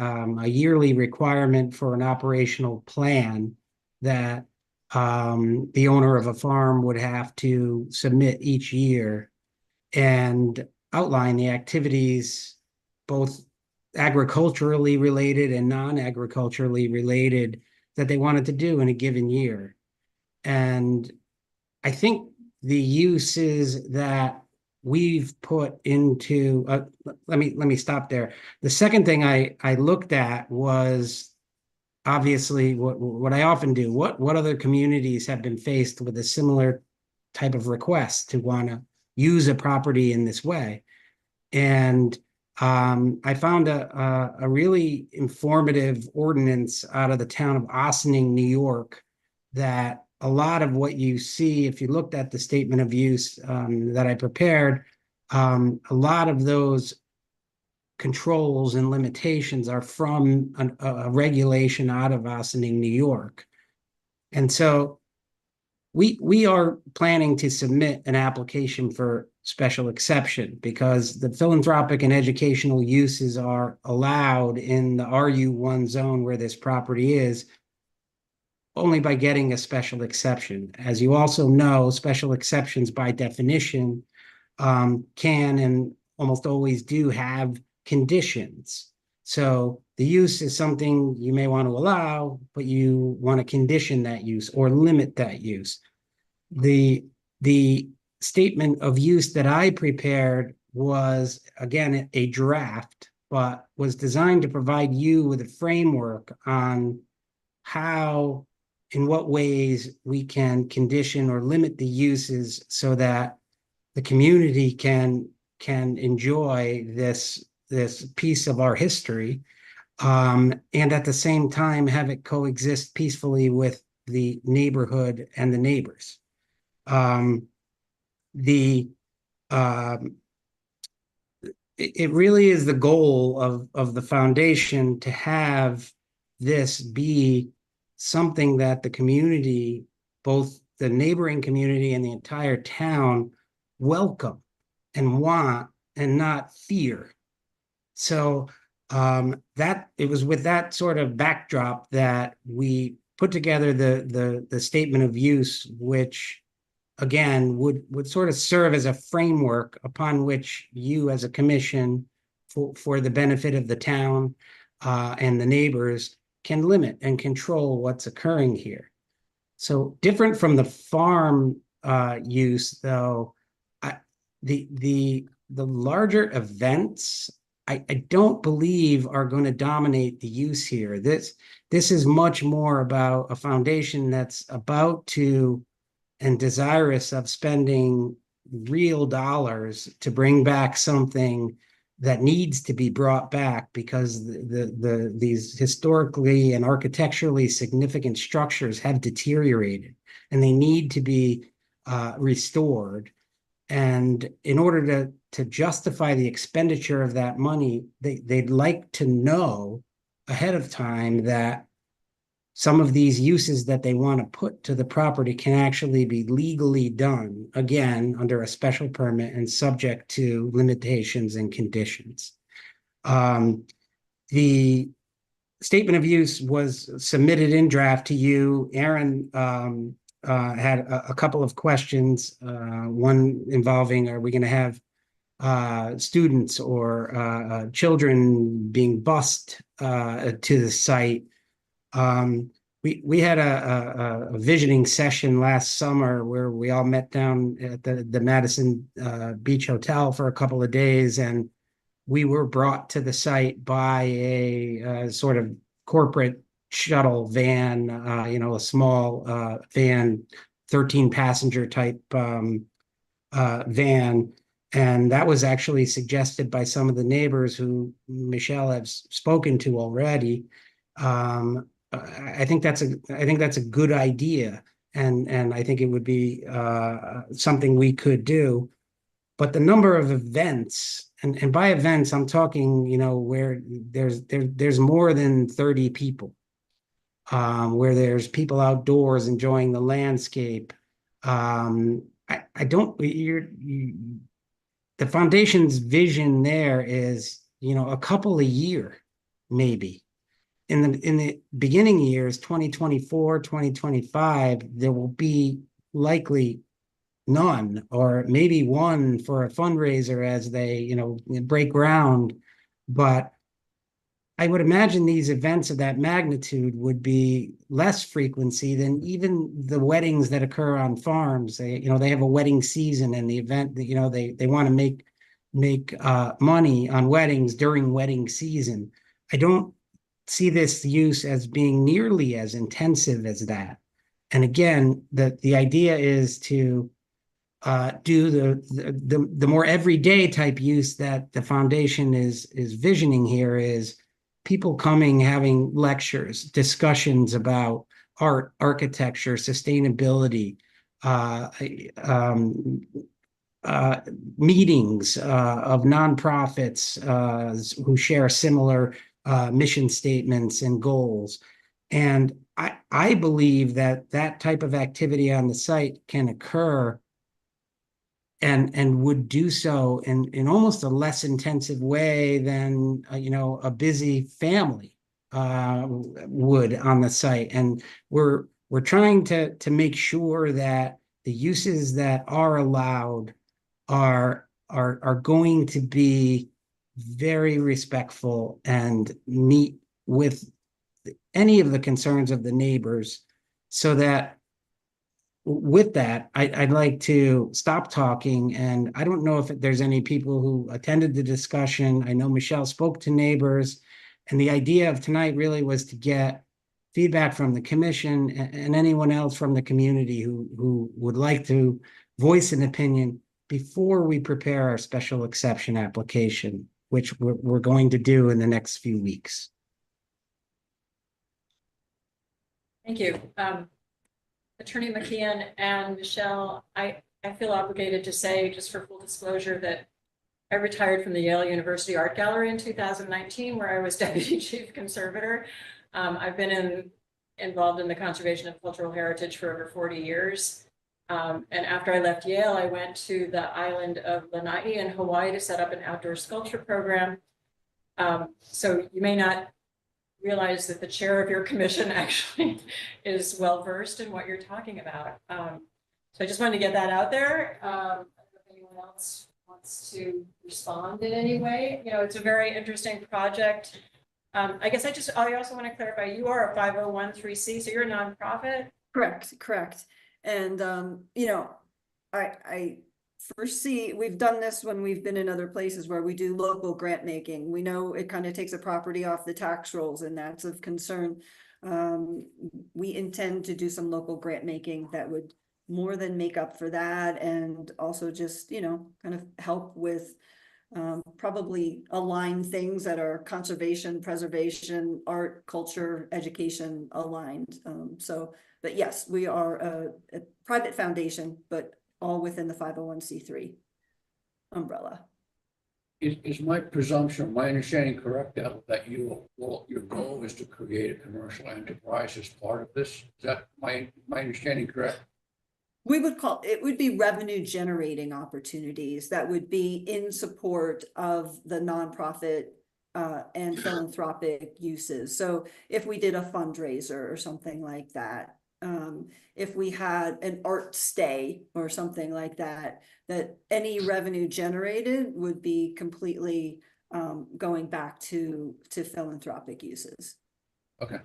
yearly requirement for an operational plan that the owner of a farm would have to submit each year and outline the activities, both agriculturally related and non-agriculturally related, that they wanted to do in a given year. And I think the uses that we've put into, let me stop there. The second thing I looked at was obviously what I often do. What other communities have been faced with a similar type of request to want to use a property in this way? And I found a really informative ordinance out of the town of Ossining, New York, that a lot of what you see, if you looked at the statement of use that I prepared, a lot of those controls and limitations are from a regulation out of Ossining, New York. And so we are planning to submit an application for special exception because the philanthropic and educational uses are allowed in the RU1 zone where this property is, only by getting a special exception. As you also know, special exceptions by definition can and almost always do have conditions. So the use is something you may want to allow, but you want to condition that use or limit that use. The statement of use that I prepared was, again, a draft, but was designed to provide you with a framework on how, in what ways we can condition or limit the uses so that the community can enjoy this piece of our history, and at the same time have it coexist peacefully with the neighborhood and the neighbors. It really is the goal of the foundation to have this be something that the community, both the neighboring community and the entire town, welcome and want and not fear. So that it was with that sort of backdrop that we put together the statement of use, which again would sort of serve as a framework upon which you as a commission, for the benefit of the town and the neighbors, can limit and control what's occurring here. So different from the farm use, though, the larger events, I don't believe are going to dominate the use here. This is much more about a foundation that's about to and desirous of spending real dollars to bring back something that needs to be brought back because these historically and architecturally significant structures have deteriorated and they need to be restored. And in order to justify the expenditure of that money, they'd like to know ahead of time that some of these uses that they want to put to the property can actually be legally done, again, under a special permit and subject to limitations and conditions. The statement of use was submitted in draft to you. Aaron had a couple of questions, one involving, are we going to have students or children being bused to the site? We had a visioning session last summer where we all met down at the Madison Beach Hotel for a couple of days, and we were brought to the site by a sort of corporate shuttle van, a small van, 13-passenger type van. And that was actually suggested by some of the neighbors who Michelle has spoken to already. I think that's a good idea, and I think it would be something we could do. But the number of events, and by events I'm talking, where there's more than 30 people, where there's people outdoors enjoying the landscape, I don't, the foundation's vision there is, a couple a year, maybe. In the beginning years, 2024, 2025, there will be likely none, or maybe one for a fundraiser as they, break ground. But I would imagine these events of that magnitude would be less frequency than even the weddings that occur on farms. They have a wedding season, and the event that, they want to make money on weddings during wedding season. I don't see this use as being nearly as intensive as that. And again, the idea is to do the more everyday type use that the foundation is visioning here is people coming, having lectures, discussions about art, architecture, sustainability, meetings of nonprofits who share similar mission statements and goals. And I believe that type of activity on the site can occur and would do so in almost a less intensive way than a busy family would on the site. And we're trying to make sure that the uses that are allowed are going to be very respectful and meet with any of the concerns of the neighbors, so that with that, I'd like to stop talking. And I don't know if there's any people who attended the discussion. I know Michelle spoke to neighbors, and the idea of tonight really was to get feedback from the commission and anyone else from the community who would like to voice an opinion before we prepare our special exception application, which we're going to do in the next few weeks. Thank you. Attorney McKeon and Michelle, I feel obligated to say, just for full disclosure, that I retired from the Yale University Art Gallery in 2019, where I was deputy chief conservator. I've been involved in the conservation of cultural heritage for over 40 years. And after I left Yale, I went to the island of Lanai in Hawaii to set up an outdoor sculpture program. So you may not realize that the chair of your commission actually is well versed in what you're talking about. So I just wanted to get that out there. I don't know if anyone else wants to respond in any way. It's a very interesting project. I guess I also want to clarify, you are a 501(c)(3), so you're a nonprofit? Correct. And, I foresee, we've done this when we've been in other places where we do local grant making. We know it kind of takes a property off the tax rolls, and that's of concern. We intend to do some local grant making that would more than make up for that, and also just, kind of help with probably align things that are conservation, preservation, art, culture, education aligned. But yes, we are a private foundation, but all within the 501(c)(3) umbrella. Is my presumption, my understanding correct, that your goal is to create a commercial enterprise as part of this? Is that my understanding correct? We would it would be revenue generating opportunities that would be in support of the nonprofit and philanthropic uses. So if we did a fundraiser or something like that, if we had an art stay or something like that, that any revenue generated would be completely going back to philanthropic uses. Okay.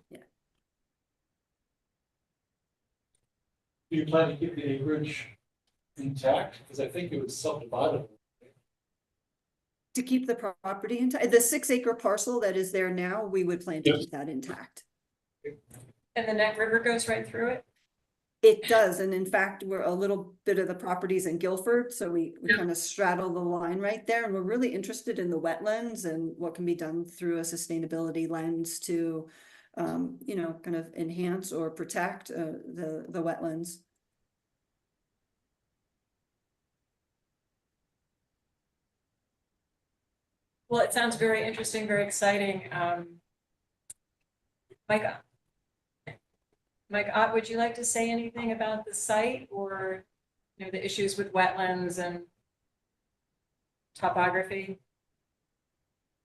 Yeah. Do you plan to keep the acreage intact? Because I think it was subdivided. To keep the property intact, the 6-acre parcel that is there now, we would plan to keep that intact. And the Neck River goes right through it? It does, and in fact, we're a little bit of the properties in Guilford, so we kind of straddle the line right there, and we're really interested in the wetlands and what can be done through a sustainability lens to, kind of enhance or protect the wetlands. Well, it sounds very interesting, very exciting. Mike Ott, would you like to say anything about the site or, you know, the issues with wetlands and topography?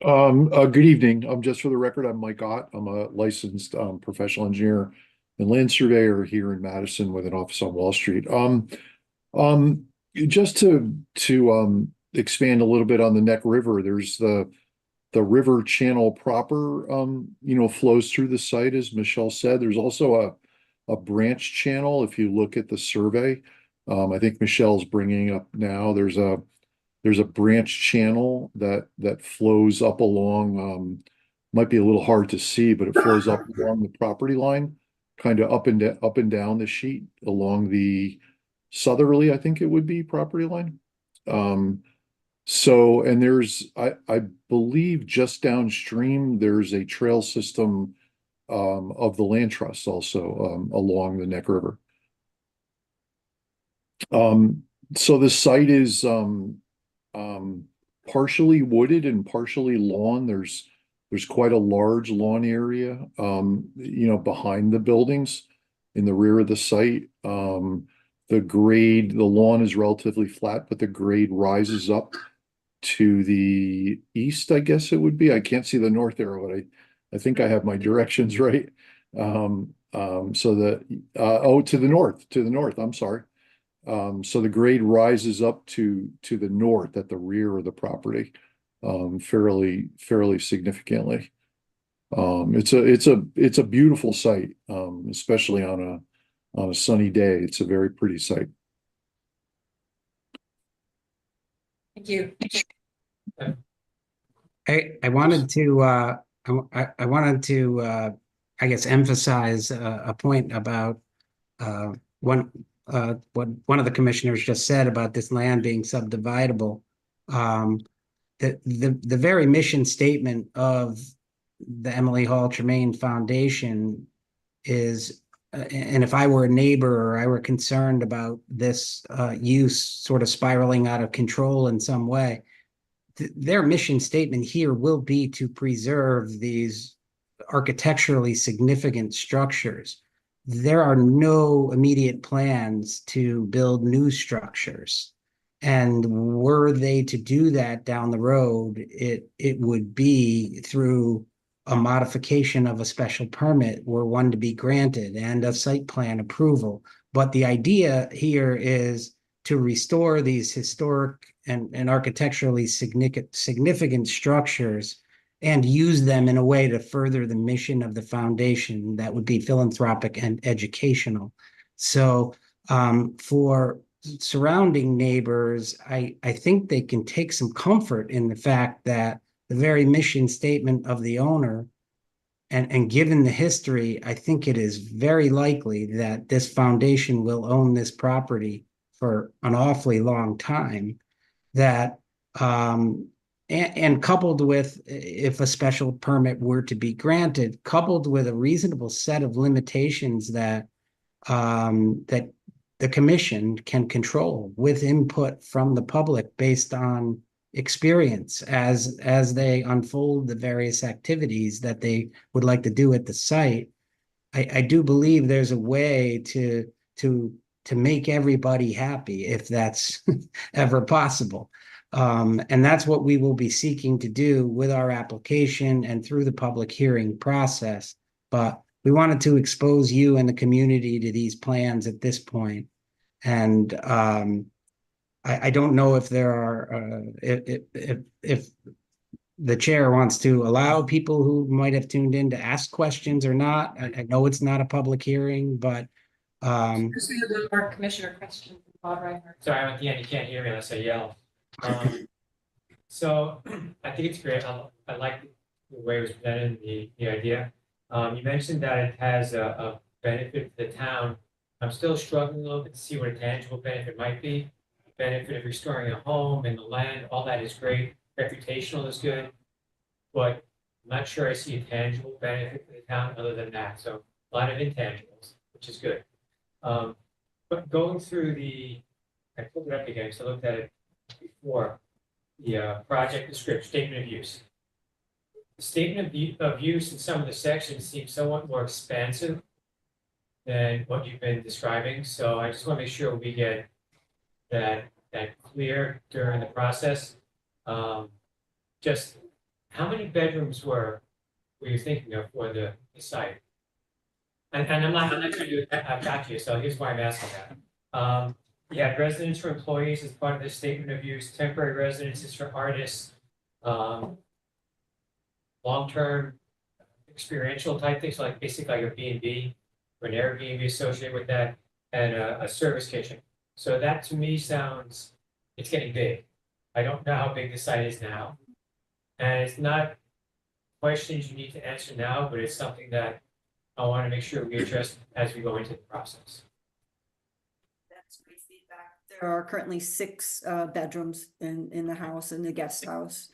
Good evening. Just for the record, I'm Mike Ott. I'm a licensed professional engineer and land surveyor here in Madison with an office on Wall Street. Just to expand a little bit on the Neck River, there's the river channel proper, flows through the site, as Michelle said. There's also a branch channel. If you look at the survey, I think Michelle's bringing up now, there's a branch channel that flows up along, might be a little hard to see, but it flows up along the property line, kind of up and down the sheet along the southerly, I think it would be, property line. So, and there's, I believe just downstream, there's a trail system of the land trust also along the Neck River. So the site is partially wooded and partially lawn. There's quite a large lawn area, behind the buildings in the rear of the site. The lawn is relatively flat, but the grade rises up to the east, I guess it would be. I can't see the north arrow, but I think I have my directions right. To the north, I'm sorry. So the grade rises up to the north at the rear of the property, fairly significantly. It's a beautiful site, especially on a sunny day. It's a very pretty site. Thank you. I wanted to I guess emphasize a point about what one of the commissioners just said about this land being subdividable. The very mission statement of the Emily Hall Tremaine Foundation is, and if I were a neighbor or I were concerned about this use sort of spiraling out of control in some way, their mission statement here will be to preserve these architecturally significant structures. There are no immediate plans to build new structures. And were they to do that down the road, it would be through a modification of a special permit were one to be granted and a site plan approval. But the idea here is to restore these historic and architecturally significant structures and use them in a way to further the mission of the foundation that would be philanthropic and educational. So for surrounding neighbors, I think they can take some comfort in the fact that the very mission statement of the owner, and given the history, I think it is very likely that this foundation will own this property for an awfully long time, that and coupled with, if a special permit were to be granted, coupled with a reasonable set of limitations that that the commission can control with input from the public based on experience as they unfold the various activities that they would like to do at the site. I do believe there's a way to make everybody happy if that's ever possible. And that's what we will be seeking to do with our application and through the public hearing process. But we wanted to expose you and the community to these plans at this point. And I don't know if there are, if the chair wants to allow people who might have tuned in to ask questions or not. I know it's not a public hearing, but Our commissioner question, Bob Reinhardt. Sorry, I'm at the end, you can't hear me unless I yell. So I think it's great. I like the way it was presented, the idea. You mentioned that it has a benefit to the town. I'm still struggling a little bit to see what a tangible benefit might be. Benefit of restoring a home and the land, all that is great. Reputational is good, but I'm not sure I see a tangible benefit for the town other than that. So a lot of intangibles, which is good. But going through I pulled it up again, so I looked at it before, the project description, statement of use. The statement of use in some of the sections seems somewhat more expansive than what you've been describing, so I just want to make sure we get that clear during the process. Just how many bedrooms were you thinking of for the site? And I'm not trying to attack you, so here's why I'm asking that. You have residents for employees as part of this statement of use, temporary residences for artists, long-term experiential type things, like basically like a B&B or an Airbnb associated with that, and a service kitchen. So that to me sounds, it's getting big. I don't know how big the site is now. And it's not questions you need to answer now, but it's something that I want to make sure we address as we go into the process. That's great feedback. There are currently 6 bedrooms in the house, in the guest house.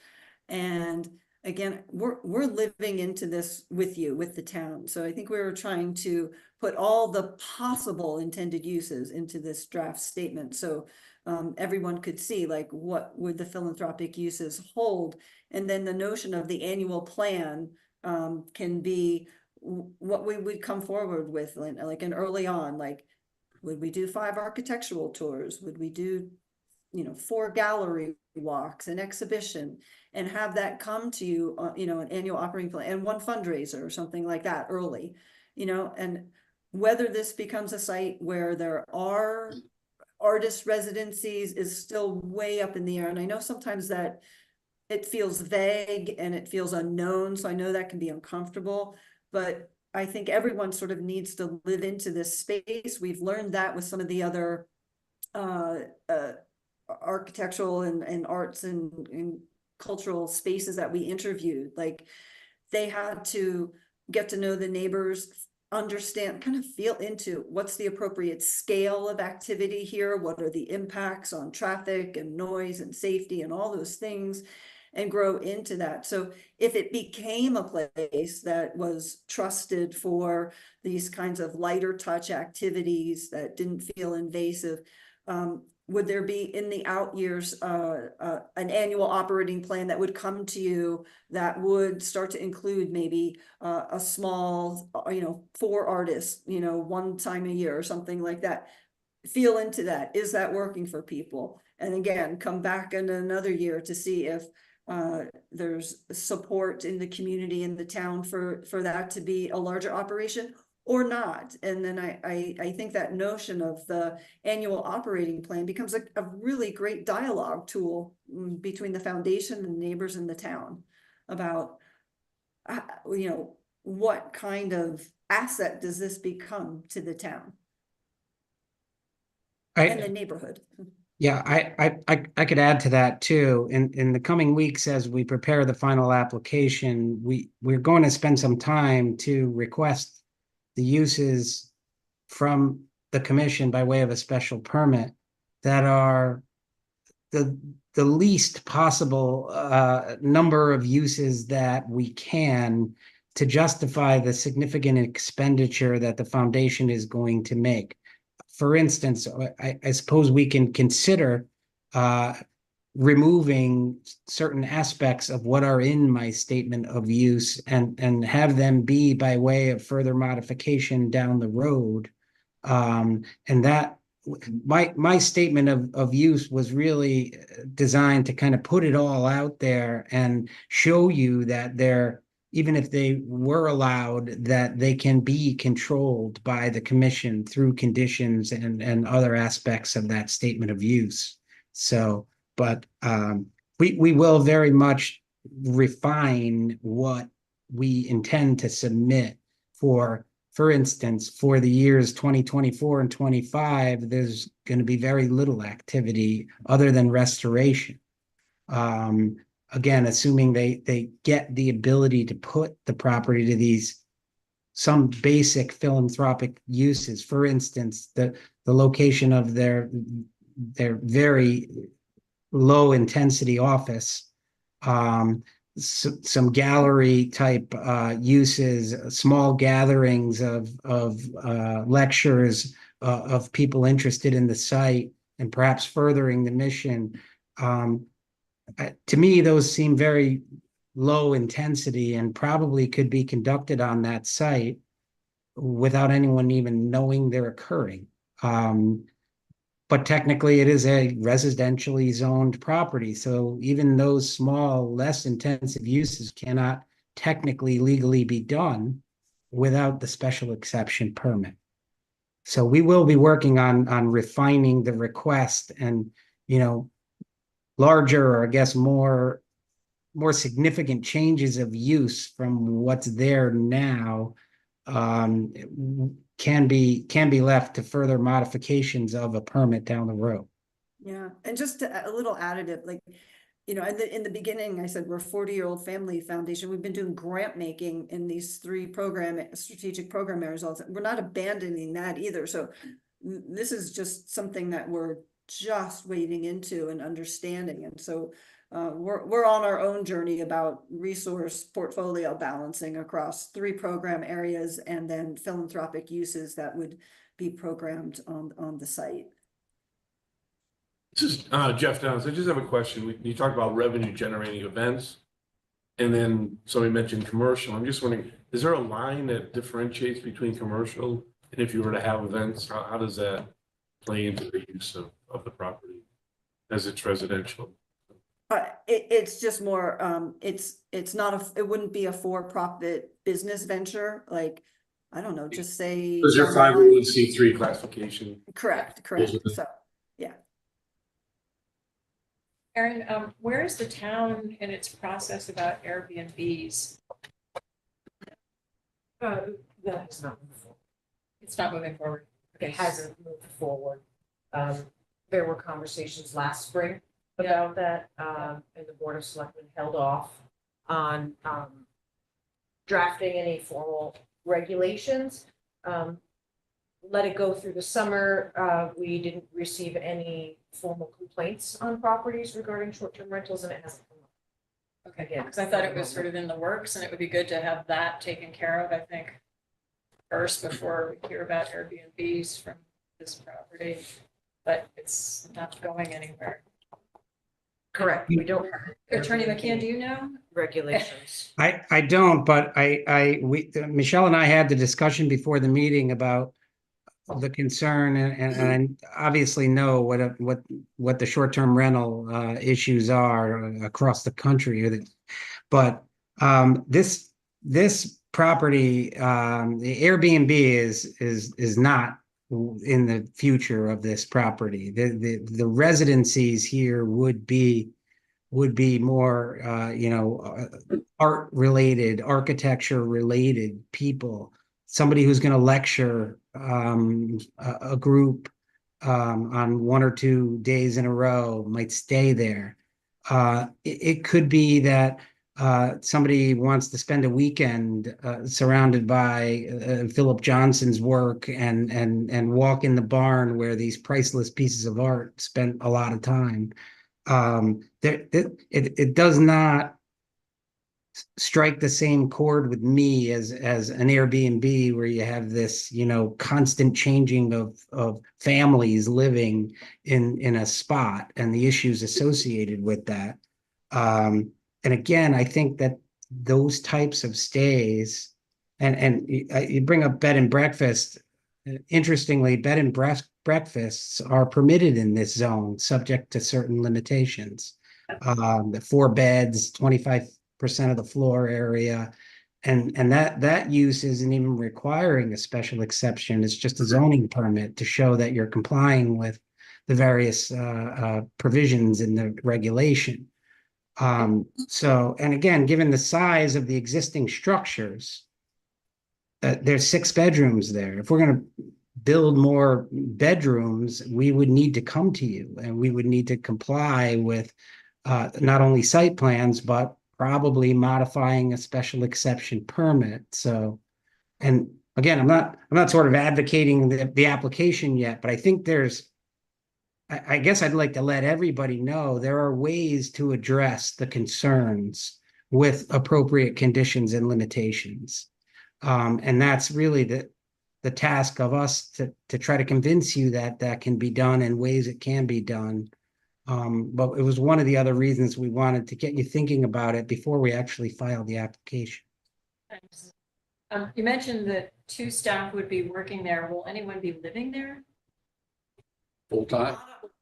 And again, we're living into this with you, with the town. So I think we were trying to put all the possible intended uses into this draft statement. So everyone could see, like, what would the philanthropic uses hold? And then the notion of the annual plan can be what we would come forward with, like, and early on, like, would we do 5 architectural tours? Would we do, 4 gallery walks, an exhibition, and have that come to you, an annual operating plan and 1 fundraiser or something like that early, and whether this becomes a site where there are artist residencies is still way up in the air. And I know sometimes that it feels vague and it feels unknown. So I know that can be uncomfortable, but I think everyone sort of needs to live into this space. We've learned that with some of the other architectural and arts and cultural spaces that we interviewed. Like, they had to get to know the neighbors, understand, kind of feel into what's the appropriate scale of activity here, what are the impacts on traffic and noise and safety and all those things, and grow into that. So if it became a place that was trusted for these kinds of lighter touch activities that didn't feel invasive, would there be in the out years an annual operating plan that would come to you that would start to include maybe a small, 4 artists, 1 time a year or something like that? Feel into that. Is that working for people? And again, come back in another year to see if there's support in the community, in the town for that to be a larger operation or not. And then I think that notion of the annual operating plan becomes a really great dialogue tool between the foundation and the neighbors in the town about, what kind of asset does this become to the town and the neighborhood? Yeah, I could add to that too. In the coming weeks, as we prepare the final application, we're going to spend some time to request the uses from the commission by way of a special permit that are the least possible number of uses that we can to justify the significant expenditure that the foundation is going to make. For instance, I suppose we can consider removing certain aspects of what are in my statement of use and have them be by way of further modification down the road. And that my statement of use was really designed to kind of put it all out there and show you that they're, even if they were allowed, that they can be controlled by the commission through conditions and other aspects of that statement of use. So, but we will very much refine what we intend to submit for instance, for the years 2024 and 25, there's going to be very little activity other than restoration. Again, assuming they get the ability to put the property to these some basic philanthropic uses. For instance, the location of their very low intensity office, some gallery type uses, small gatherings of lectures of people interested in the site, and perhaps furthering the mission. To me, those seem very low intensity and probably could be conducted on that site. without anyone even knowing they're occurring. But technically it is a residentially zoned property, so even those small, less intensive uses cannot technically legally be done without the special exception permit. So we will be working on refining the request and, you know, larger, or I guess more significant changes of use from what's there now can be left to further modifications of a permit down the road. Yeah, and just a little additive, like, you know, in the beginning, I said we're a 40-year-old family foundation. We've been doing grant making in these 3 strategic program areas. We're not abandoning that either. So this is just something that we're just wading into and understanding. And so we're on our own journey about resource portfolio balancing across 3 program areas and then philanthropic uses that would be programmed on the site. This is Jeff Downs. I just have a question. You talked about revenue generating events, and then somebody mentioned commercial. I'm just wondering, is there a line that differentiates between commercial and if you were to have events, how does that play into the use of the property as it's residential? It's just more, it's not it wouldn't be a for-profit business venture, like, I don't know, just say. Is your 501c3 classification? Correct, so, yeah. Erin, where is the town in its process about Airbnbs? That is not moving forward. It's not moving forward. It hasn't moved forward. There were conversations last spring about that, and the Board of Selectmen held off on drafting any formal regulations. Let it go through the summer. We didn't receive any formal complaints on properties regarding short-term rentals, and it hasn't come up. Okay, because I thought it was sort of in the works, and it would be good to have that taken care of, I think, first before we hear about Airbnbs from this property, but it's not going anywhere. Correct. We don't have Attorney McCann, do you know? regulations. I don't, but Michelle and I had the discussion before the meeting about the concern, and I obviously know what the short-term rental issues are across the country. But this property, the Airbnb is not in the future of this property. The residencies here would be more art related, architecture related people. Somebody who's going to lecture a group on 1 or 2 days in a row might stay there. It could be that somebody wants to spend a weekend surrounded by Philip Johnson's work and walk in the barn where these priceless pieces of art spent a lot of time. It does not strike the same chord with me as an Airbnb, where you have this, constant changing of families living in a spot and the issues associated with that. And again, I think that those types of stays, and you bring up bed and breakfast. Interestingly, bed and breakfasts are permitted in this zone, subject to certain limitations. The 4 beds, 25% of the floor area, and that use isn't even requiring a special exception. It's just a zoning permit to show that you're complying with the various provisions in the regulation. So, and again, given the size of the existing structures, there's 6 bedrooms there. If we're going to build more bedrooms, we would need to come to you, and we would need to comply with not only site plans, but probably modifying a special exception permit. So, and again, I'm not sort of advocating the application yet, but I think I guess I'd like to let everybody know there are ways to address the concerns with appropriate conditions and limitations. And that's really the task of us to try to convince you that can be done in ways it can be done. But it was one of the other reasons we wanted to get you thinking about it before we actually filed the application. Thanks. You mentioned that 2 staff would be working there. Will anyone be living there? Full-time?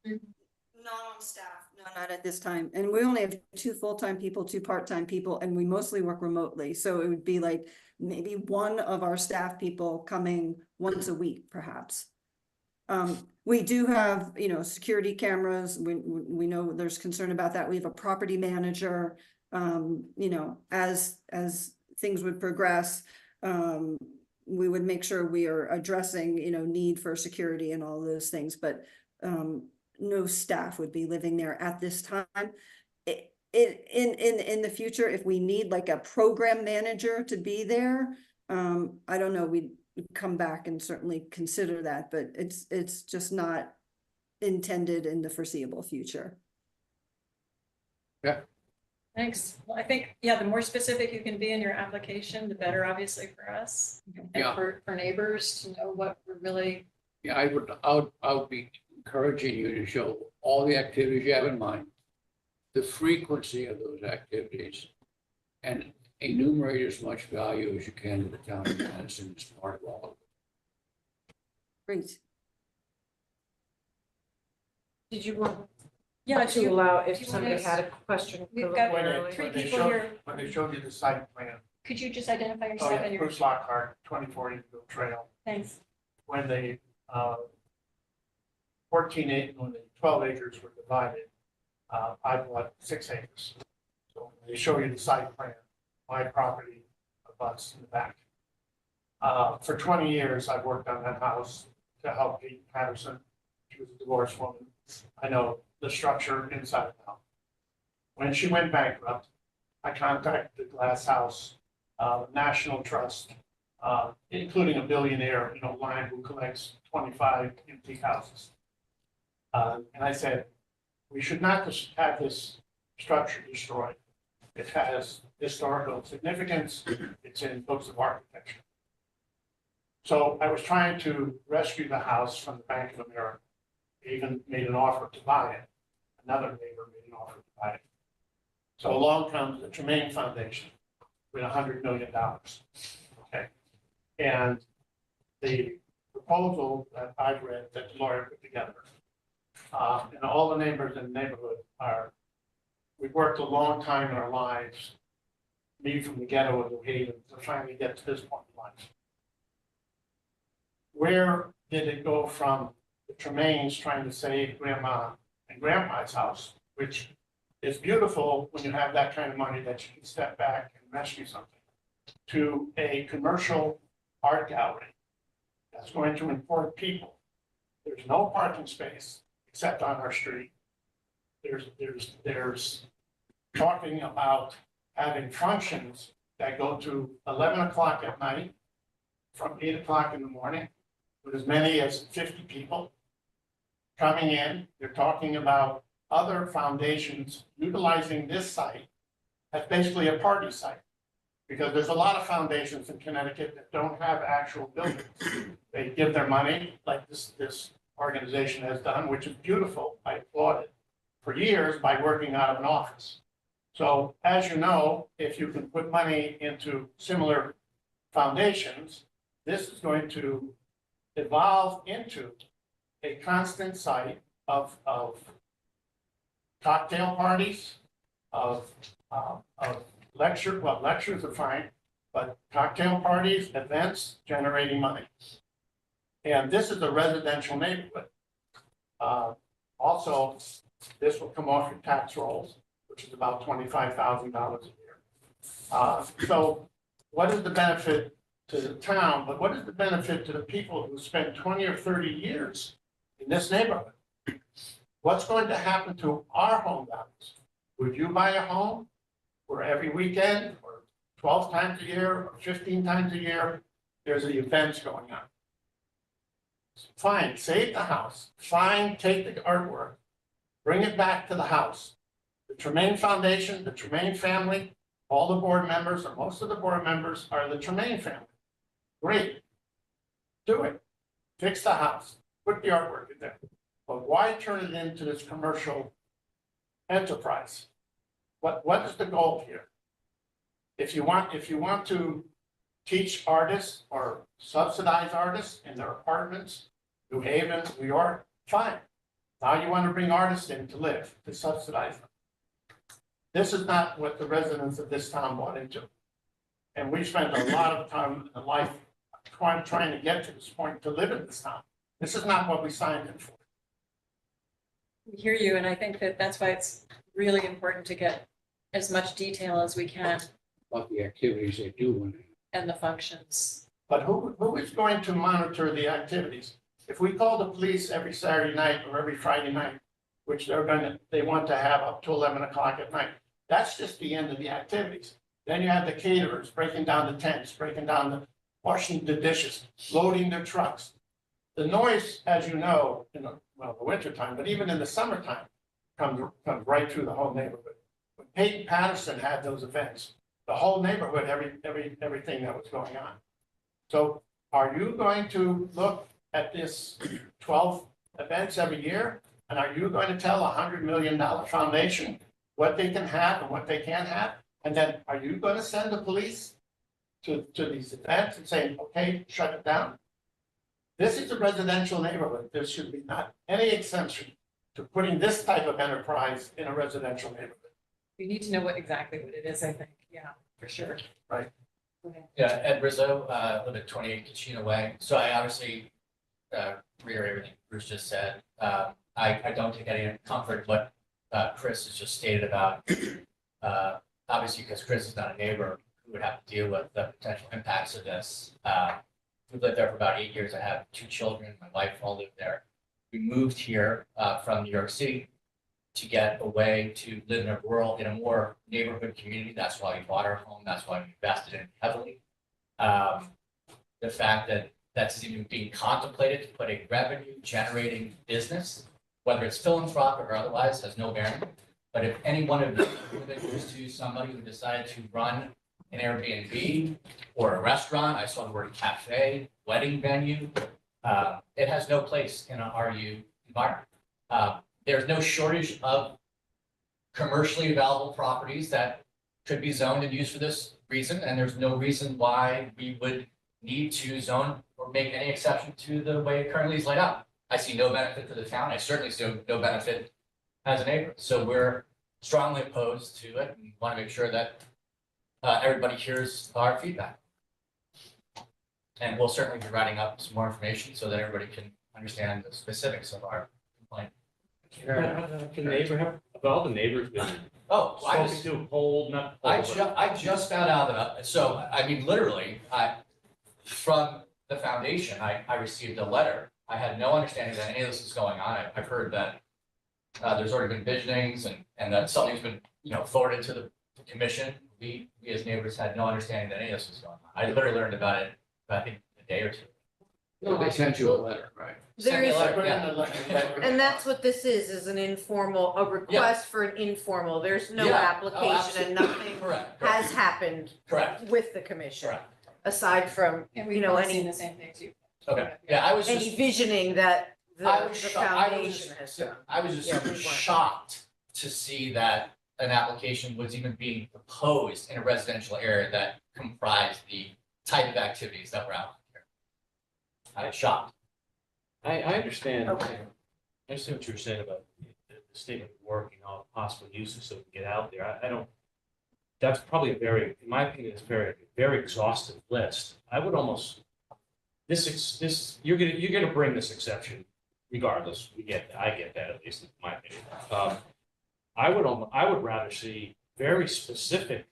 Not on staff, no, not at this time. And we only have 2 full-time people, 2 part-time people, and we mostly work remotely. So it would be like maybe one of our staff people coming once a week, perhaps. We do have, security cameras. We know there's concern about that. We have a property manager. As things would progress, we would make sure we are addressing, need for security and all those things, but no staff would be living there at this time. In the future, if we need like a program manager to be there, I don't know, we'd come back and certainly consider that, but it's just not intended in the foreseeable future. Thanks. Well, I think, yeah, the more specific you can be in your application, the better, obviously, for us. And Yeah. for neighbors to know what we're really, Yeah, I would be encouraging you to show all the activities you have in mind, the frequency of those activities, and enumerate as much value as you can to the town of Madison as part of all of it. Great. Did you want yeah, to do you, allow do if you somebody want us- had a question? we've for got Lily? 3 people here. When they showed you the site plan, Could you just identify yourself and your, Bruce Lockhart, 24 Indigo Trail, thanks. when they, 12 acres were divided, I bought 6 acres. So when they show you the site plan, my property abuts in the back. For 20 years, I've worked on that house to help Pete Patterson. She was a divorced woman. I know the structure inside and out. When she went bankrupt, I contacted the Glass House National Trust, including a billionaire, Lyon, who collects 25 antique houses. And I said, we should not just have this structure destroyed. It has historical significance. It's in books of architecture. So I was trying to rescue the house from the Bank of America. They even made an offer to buy it. Another neighbor made an offer to buy it. So along comes the Tremaine Foundation with $100 million. Okay. And the proposal that I've read that the lawyer put together, and all the neighbors in the neighborhood we've worked a long time in our lives, me from the ghetto of New Haven, to finally get to this point in life. Where did it go from the Tremaines trying to save grandma and grandpa's house, which is beautiful when you have that kind of money that you can step back and rescue something, to a commercial art gallery that's going to import people? There's no parking space except on our street. There's talking about having functions that go to 11 o'clock at night from 8 o'clock in the morning with as many as 50 people coming in. They're talking about other foundations utilizing this site as basically a party site, because there's a lot of foundations in Connecticut that don't have actual buildings. They give their money, like this organization has done, which is beautiful. I applaud it, for years by working out of an office. So as you know, if you can put money into similar foundations, this is going to evolve into a constant site of cocktail parties, of lectures are fine, but cocktail parties, events, generating money. And this is a residential neighborhood. Also, this will come off your tax rolls, which is about $25,000 a year. So what is the benefit to the town, but what is the benefit to the people who spend 20 or 30 years in this neighborhood? What's going to happen to our home values? Would you buy a home where every weekend or 12 times a year or 15 times a year, there's the events going on? Fine, save the house. Fine, take the artwork, bring it back to the house. The Tremaine Foundation, the Tremaine family, all the board members, or most of the board members are the Tremaine family. Great. Do it. Fix the house. Put the artwork in there. But why turn it into this commercial enterprise? What is the goal here? If you want to teach artists or subsidize artists in their apartments, New Haven, New York, fine. Now you want to bring artists in to live, to subsidize them. This is not what the residents of this town bought into. And we spent a lot of time in life trying to get to this point to live in this town. This is not what we signed in for. We hear you, and I think that that's why it's really important to get as much detail as we can About the activities they do when they. and the functions. But who is going to monitor the activities? If we call the police every Saturday night or every Friday night, which they want to have up to 11 o'clock at night, that's just the end of the activities. Then you have the caterers breaking down the tents, washing the dishes, loading their trucks. The noise, as you know, in the wintertime, but even in the summertime, comes right through the whole neighborhood. When Peyton Patterson had those events, the whole neighborhood, everything that was going on. So are you going to look at this 12 events every year? And are you going to tell $100 million foundation what they can have and what they can't have? And then are you going to send the police to these events and say, okay, shut it down? This is a residential neighborhood. There should be not any exemption to putting this type of enterprise in a residential neighborhood. We need to know exactly what it is, I think. Yeah, for sure. Right. Okay. Yeah, Ed Rizzo, live at 28 Kachina Way. So I obviously reiterate everything Bruce just said. I don't take any comfort in what Chris has just stated about, obviously, because Chris is not a neighbor who would have to deal with the potential impacts of this. We've lived there for about 8 years. I have 2 children. My wife all lived there. We moved here from New York City to get away to live in a more neighborhood community. That's why we bought our home. That's why we invested in it heavily. The fact that that's even being contemplated to put a revenue generating business, whether it's philanthropic or otherwise, has no bearing. But if any one of you was to somebody who decided to run an Airbnb or a restaurant, I saw the word cafe, wedding venue, it has no place in an RU environment. There's no shortage of commercially available properties that could be zoned and used for this reason, and there's no reason why we would need to zone or make any exception to the way it currently is laid out. I see no benefit to the town. I certainly see no benefit as a neighbor. So we're strongly opposed to it and want to make sure that everybody hears our feedback. And we'll certainly be writing up some more information so that everybody can understand the specifics of our complaint. The neighbor have, all the neighbors been Oh, well, I spoken to, hold, not. I just found out that, so, I mean, literally, from the foundation, I received a letter. I had no understanding that any of this was going on. I've heard that there's already been visionings and that something's been, forwarded to the commission. We as neighbors had no understanding that any of this was going on. I literally learned about it, I think, a day or two. No, they sent you a letter, right? There is, Yeah. and that's what this is an informal, a request for an informal. There's no Yeah. application and nothing Correct. has happened Correct. with the commission. Correct. Aside from, And you we've know, all seen any, the same things you. Okay, yeah, I was any just, visioning that the I was the shocked, I was foundation has just, done. I was Yeah, we just weren't. shocked to see that an application was even being proposed in a residential area that comprised the type of activities that were out here. I was shocked. I understand. Okay. I understand what you were saying about the statement of work and all possible uses so we can get out there. I don't, that's probably a very, in my opinion, it's very exhaustive list. I would almost, you're gonna bring this exception regardless. I get that, at least in my opinion. I would rather see very specific,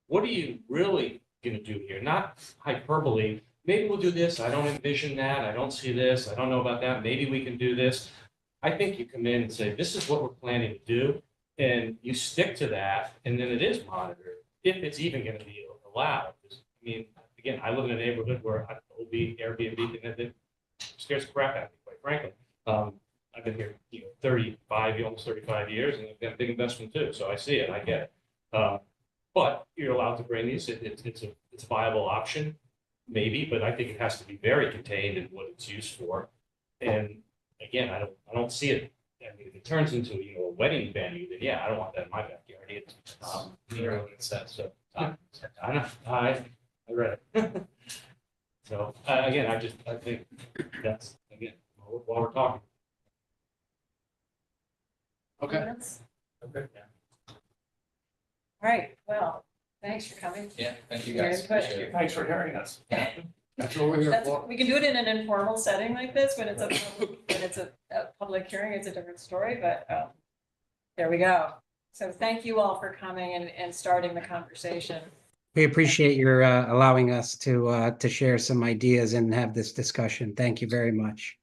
what are you really gonna do here? Not hyperbole. Maybe we'll do this. I don't envision that. I don't see this. I don't know about that. Maybe we can do this. I think you come in and say, this is what we're planning to do. And you stick to that. And then it is monitored if it's even going to be allowed. I mean, again, I live in a neighborhood where it'll be Airbnb and it scares the crap out of me, quite frankly. I've been here, 35, almost 35 years, and I've got a big investment too. So I see it. I get it. But you're allowed to bring these. It's a viable option. Maybe, but I think it has to be very contained in what it's used for. And again, I don't see it. I mean, if it turns into, a wedding venue, then yeah, I don't want that in my backyard. It's Mirror what it says, so. I I read it. So, again, I think that's, again, while we're talking. Okay. Okay. All right, well, thanks for coming. Yeah, thank you Very guys. good. Appreciate it. Thanks for hearing us. That's what we're here That's, for. we can do it in an informal setting like this, when it's a public hearing, it's a different story, but, there we go. So thank you all for coming and starting the conversation. We appreciate your allowing us to share some ideas and have this discussion. Thank you very much.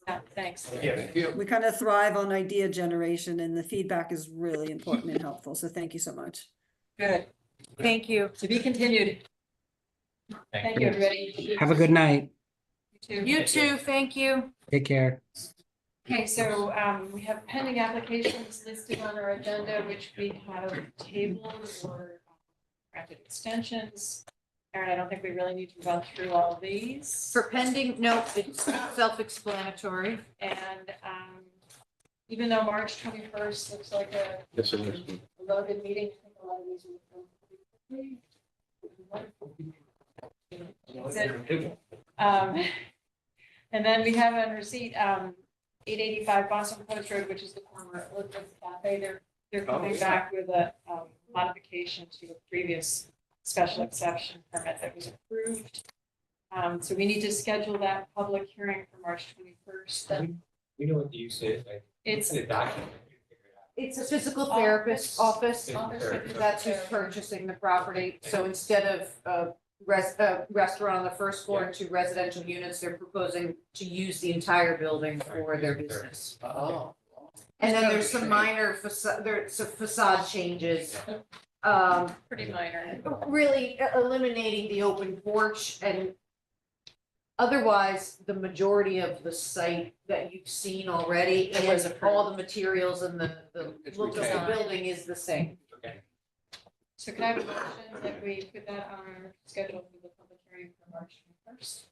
Yeah, thanks. Yeah, thank you. We kind of thrive on idea generation and the feedback is really important and helpful. So thank you so much. Good. Thank you. To be continued. Thank you, everybody. Have a good night. You too. You too, thank you. Take care. Okay, so we have pending applications listed on our agenda, which we have tabled or granted extensions. Aaron, I don't think we really need to run through all these. For pending, no, it's self-explanatory. And even though March 21st looks like a Yes, it is. loaded meeting, I think a lot of these will go quickly. And then we have on receipt, 885 Boston Post Road, which is the former Elizabeth Cafe. They're coming back with a modification to a previous special exception permit that was approved. So we need to schedule that public hearing for March 21st. We know what the use is, like. It's a document. It's a physical therapist office, Therapist. that's who's purchasing the property. So instead of a restaurant on the first floor and 2 residential units, they're proposing to use the entire building for their business. Oh. And then there's some minor facade, there's some facade changes. Pretty minor. Really eliminating the open porch, and otherwise, the majority of the site that you've seen already, It was and all the materials and the It's look of the retained. building is the same. So can I have a motion that we put that on our schedule for the public hearing for March 21st?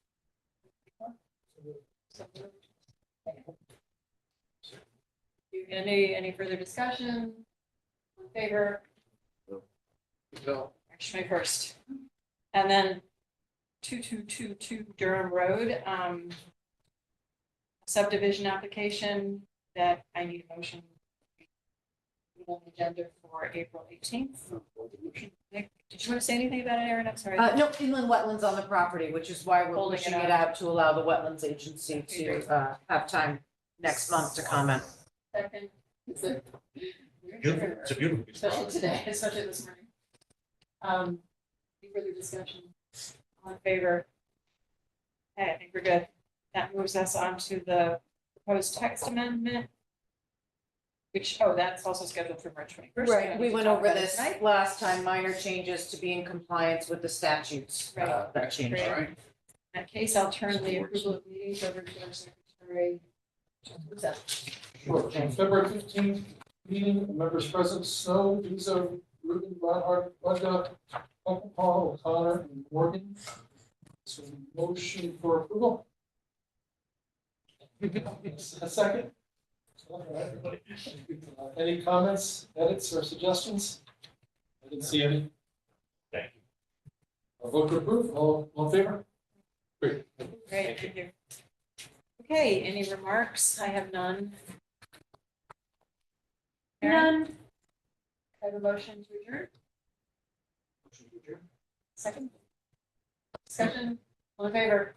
Any further discussion? In favor? So, March 21st. And then 2222 Durham Road, subdivision application that I need a motion on the agenda for April 18th. Nick, did you want to say anything about it, Aaron? I'm sorry. No inland wetlands on the property, which is why we're Holding pushing it it out to allow the wetlands agency to have time next month to comment. Second. It's a beautiful. piece of Especially property. today, especially this morning. Any further discussion? All in favor? Okay, I think we're good. That moves us on to the proposed text amendment. Which, that's also scheduled for March 21st. Right, we don't need to went talk over about it this tonight. last time, minor changes to be in compliance with the statutes Right. that changed. Great. all right. In that case, I'll turn the approval of meetings over to our secretary. What's that? Sure. February 15th meeting, members present, Snow, Duzo, Ruben, Barnhart, Bugda, Paul, O'Connor, and Morgan. So motion for approval. A second? All right. Any comments, edits, or suggestions? I didn't see any. Thank you. I'll vote to approve. All in favor? Great. Great, thank you. Okay, any remarks? I have none. Aaron? I have a motion to adjourn. Second. Discussion, all in favor?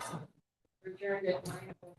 We're adjourned at 9:04, I believe.